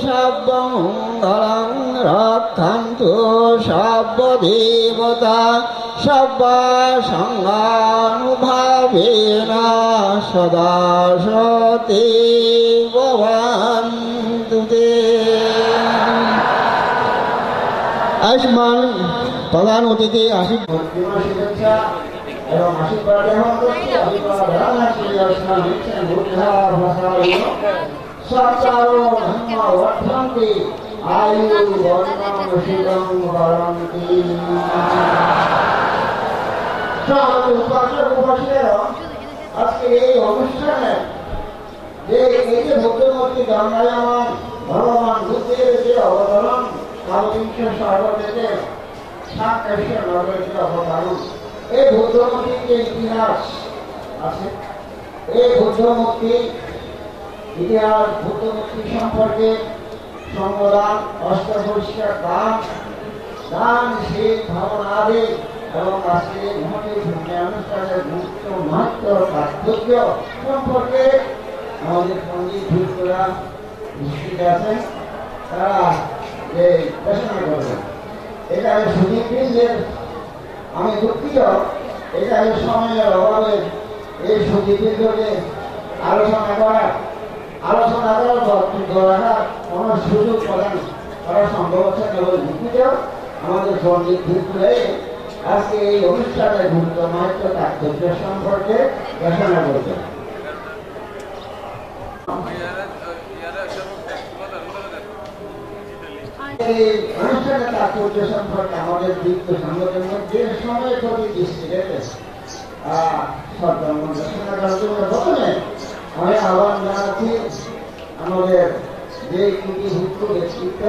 সর্বমঙ্গলং রক্ষন্তু সর্বদেবতা সর্বসংঘানুভাবেন সদা সতে ভবন্তু তে। আয়ুষ্মান প্রধান অতিথি আশীর্বাদ শুভেচ্ছা এবং আশীর্বাদ গ্রহণ করছি। আশীর্বাদ সত্তারো ধর্ম বর্ধন্তি আয়ু বর্ণম শিবং বরন্তি। আজকে এই অনুষ্ঠানে যে এই যে ভক্তমূর্তি দণ্ডায়মান ভগবান বুদ্ধের যে অবতরণ কালবিংশ সর্বদেশে সাক্ষাৎ নগরের যে অবতারণ, এই বুদ্ধমূর্তির যে ইতিহাস আছে, এই বুদ্ধমূর্তি ইতিহাস বুদ্ধমূর্তি সম্পর্কে সংবাদ অষ্টপরিষ্কার দান দান শীল ভাবনা আদি এবং আজকে মহাদেব অনুষ্ঠানের গুরুত্ব মাহাত্ম তাৎপর্য সম্পর্কে আমাদের পণ্ডিত ভূতরা নিশ্চিত আছেন, তারা যে ঘোষণা করবেন। এটা সুদীপবৃন্দের আমি দুঃখিত, এটা সময়ের অভাবে এই সুদীপবৃন্দকে আলোচনা করার কোনো সুযোগ প্রদান করা সম্ভব হচ্ছে কেবল দুঃখিত। আমাদের পণ্ডিত ভূতরে আজকে এই অনুষ্ঠানের গুরুত্ব মাহাত্ম তাৎপর্য সম্পর্কে ঘোষণা করবেন। এই অনুষ্ঠানের তাৎপর্য সম্পর্কে আমাদের বৃত্ত সংগঠনের মধ্যে সময় প্রতি দৃষ্টি রেখে ঘোষণা করার জন্য প্রথমে আমি আহ্বান জানাচ্ছি আমাদের যে কুটিভূত ব্যক্তিত্ব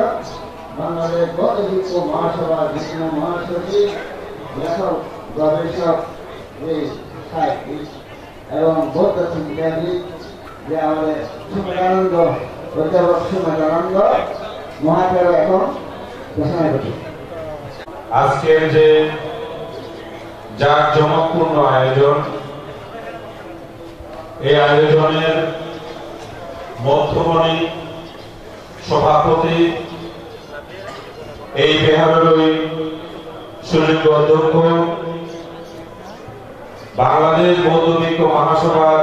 বাংলাদেশ বৌদ্ধ মহাসভার বিভিন্ন মহাসচিব, লেখক, গবেষক, সাহিত্যিক এবং বৌদ্ধ চিন্তাবিদ যে আমাদের সুমেধানন্দ অধ্যাপক সুমেধানন্দ মহাশয় এখন ঘোষণা করছি। আজকের যে জাঁকজমকপূর্ণ আয়োজন, এই আয়োজনের মধ্যমণি সভাপতি, এই বিহারের সুযোগ্য অধ্যক্ষ, বাংলাদেশ বৌদ্ধ ভিক্ষু মহাসভার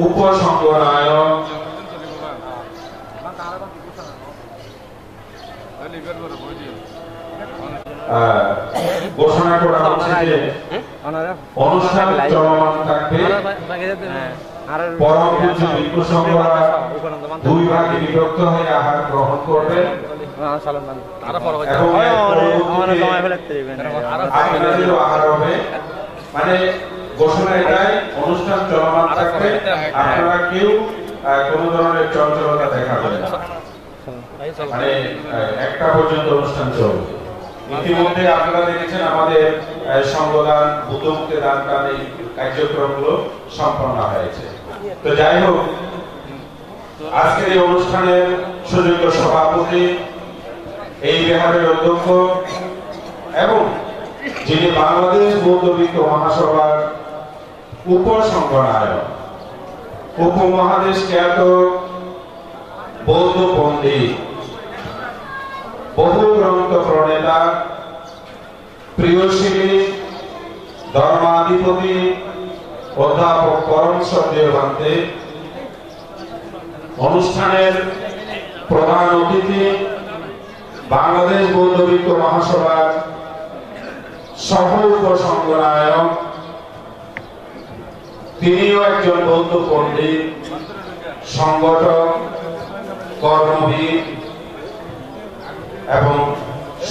উপসংঘনায়ক ঘোষণা করা হচ্ছে যে অনুষ্ঠান চলমান থাকবে। পরম পূজ্য ভিক্ষু সংঘরা দুই ভাগে বিভক্ত হয়ে আহার গ্রহণ করবেন এবং আহার হবে। মানে ঘোষণা এটাই, অনুষ্ঠান চলমান থাকবে, আপনারা কেউ কোন ধরনের চঞ্চলতা দেখাবেন না, মানে 1টা পর্যন্ত অনুষ্ঠান চলবে। ইতিমধ্যে আপনারা দেখেছেন আমাদের সংঘদান বুদ্ধমুক্তি দান টান এই কার্যক্রমগুলো সম্পন্ন হয়েছে। তো যাই হোক, আজকের এই অনুষ্ঠানের সুযোগ্য সভাপতি, এই বিহারের অধ্যক্ষ এবং যিনি বাংলাদেশ বৌদ্ধ ভিক্ষু মহাসভার উপসংঘনায়ক উপমহাদেশ খ্যাত বৌদ্ধ পণ্ডিত, বহু গ্রন্থ প্রণেতা, প্রিয়শিলী ধর্মাধিপতি অধ্যাপক পরম শ্রদ্ধেয় ভান্তে, অনুষ্ঠানের প্রধান অতিথি বাংলাদেশ বৌদ্ধ ভিক্ষু মহাসভার সহ উপসংঘনায়ক, তিনিও একজন বৌদ্ধ পণ্ডিত, সংগঠক, কর্মবিদ এবং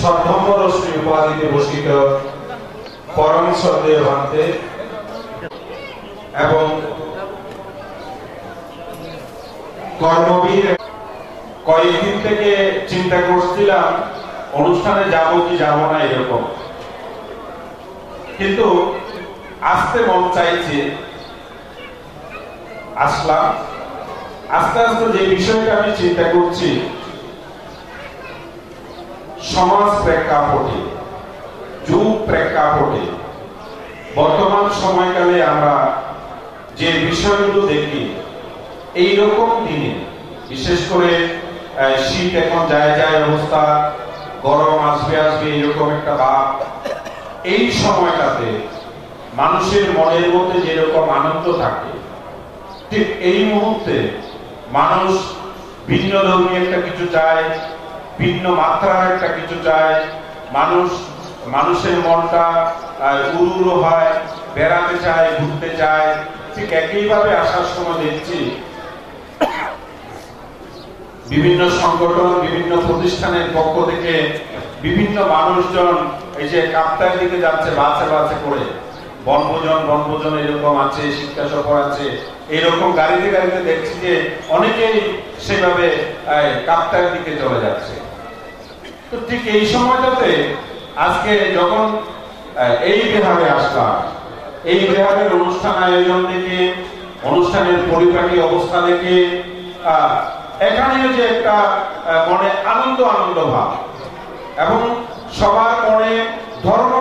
সদ্ধম্বরশ্রী উপাধিতে ভূষিত পরম শ্রদ্ধেয় ভান্তে এবং কর্মবিদ। কয়েকদিন থেকে চিন্তা করছিলাম অনুষ্ঠানে যাব কি যাব না এরকম, কিন্তু আসতে মন চাইছে, আসলাম। আস্তে আস্তে যে বিষয়টা আমি চিন্তা করছি, সমাজ প্রেক্ষাপটে, যুগ প্রেক্ষাপটে, বর্তমান সময়কালে আমরা যে বিষয়গুলো দেখি, এইরকম দিনে বিশেষ করে শীত এখন যায় যায় অবস্থা, গরম আসবে আসবে এরকম একটা ভাব, এই সময়টাতে মানুষের মনের মধ্যে যেরকম আনন্দ থাকে, ঠিক এই মুহূর্তে মানুষ ভিন্ন ধর্মী একটা কিছু চায়, ভিন্ন মাত্রার একটা কিছু চায়, মানুষের মনটা উড়ুড়ো হয়, বেড়াতে চায়, ঘুরতে চায়। ঠিক একইভাবে আসার সময় দেখছি বিভিন্ন সংগঠন, বিভিন্ন প্রতিষ্ঠানের পক্ষ থেকে বিভিন্ন মানুষজন এই যে কাপ্তাই দিকে যাচ্ছে বাসে বাসে করে, বনভোজন এরকম আছে, শিক্ষা সফর আছে, এইরকম গাড়িতে গাড়িতে দেখছি যে অনেকেই সেভাবে কাপ্তাইয়ের দিকে চলে যাচ্ছে। তো ঠিক এই সময়টাতে আজকে যখন এই বিহারে আসলাম, এই বিহারের অনুষ্ঠান আয়োজন দেখে, অনুষ্ঠানের পরিপাটি অবস্থা দেখে এখানেও যে একটা মনে আনন্দ ভাব এবং সবার মনে ধর্ম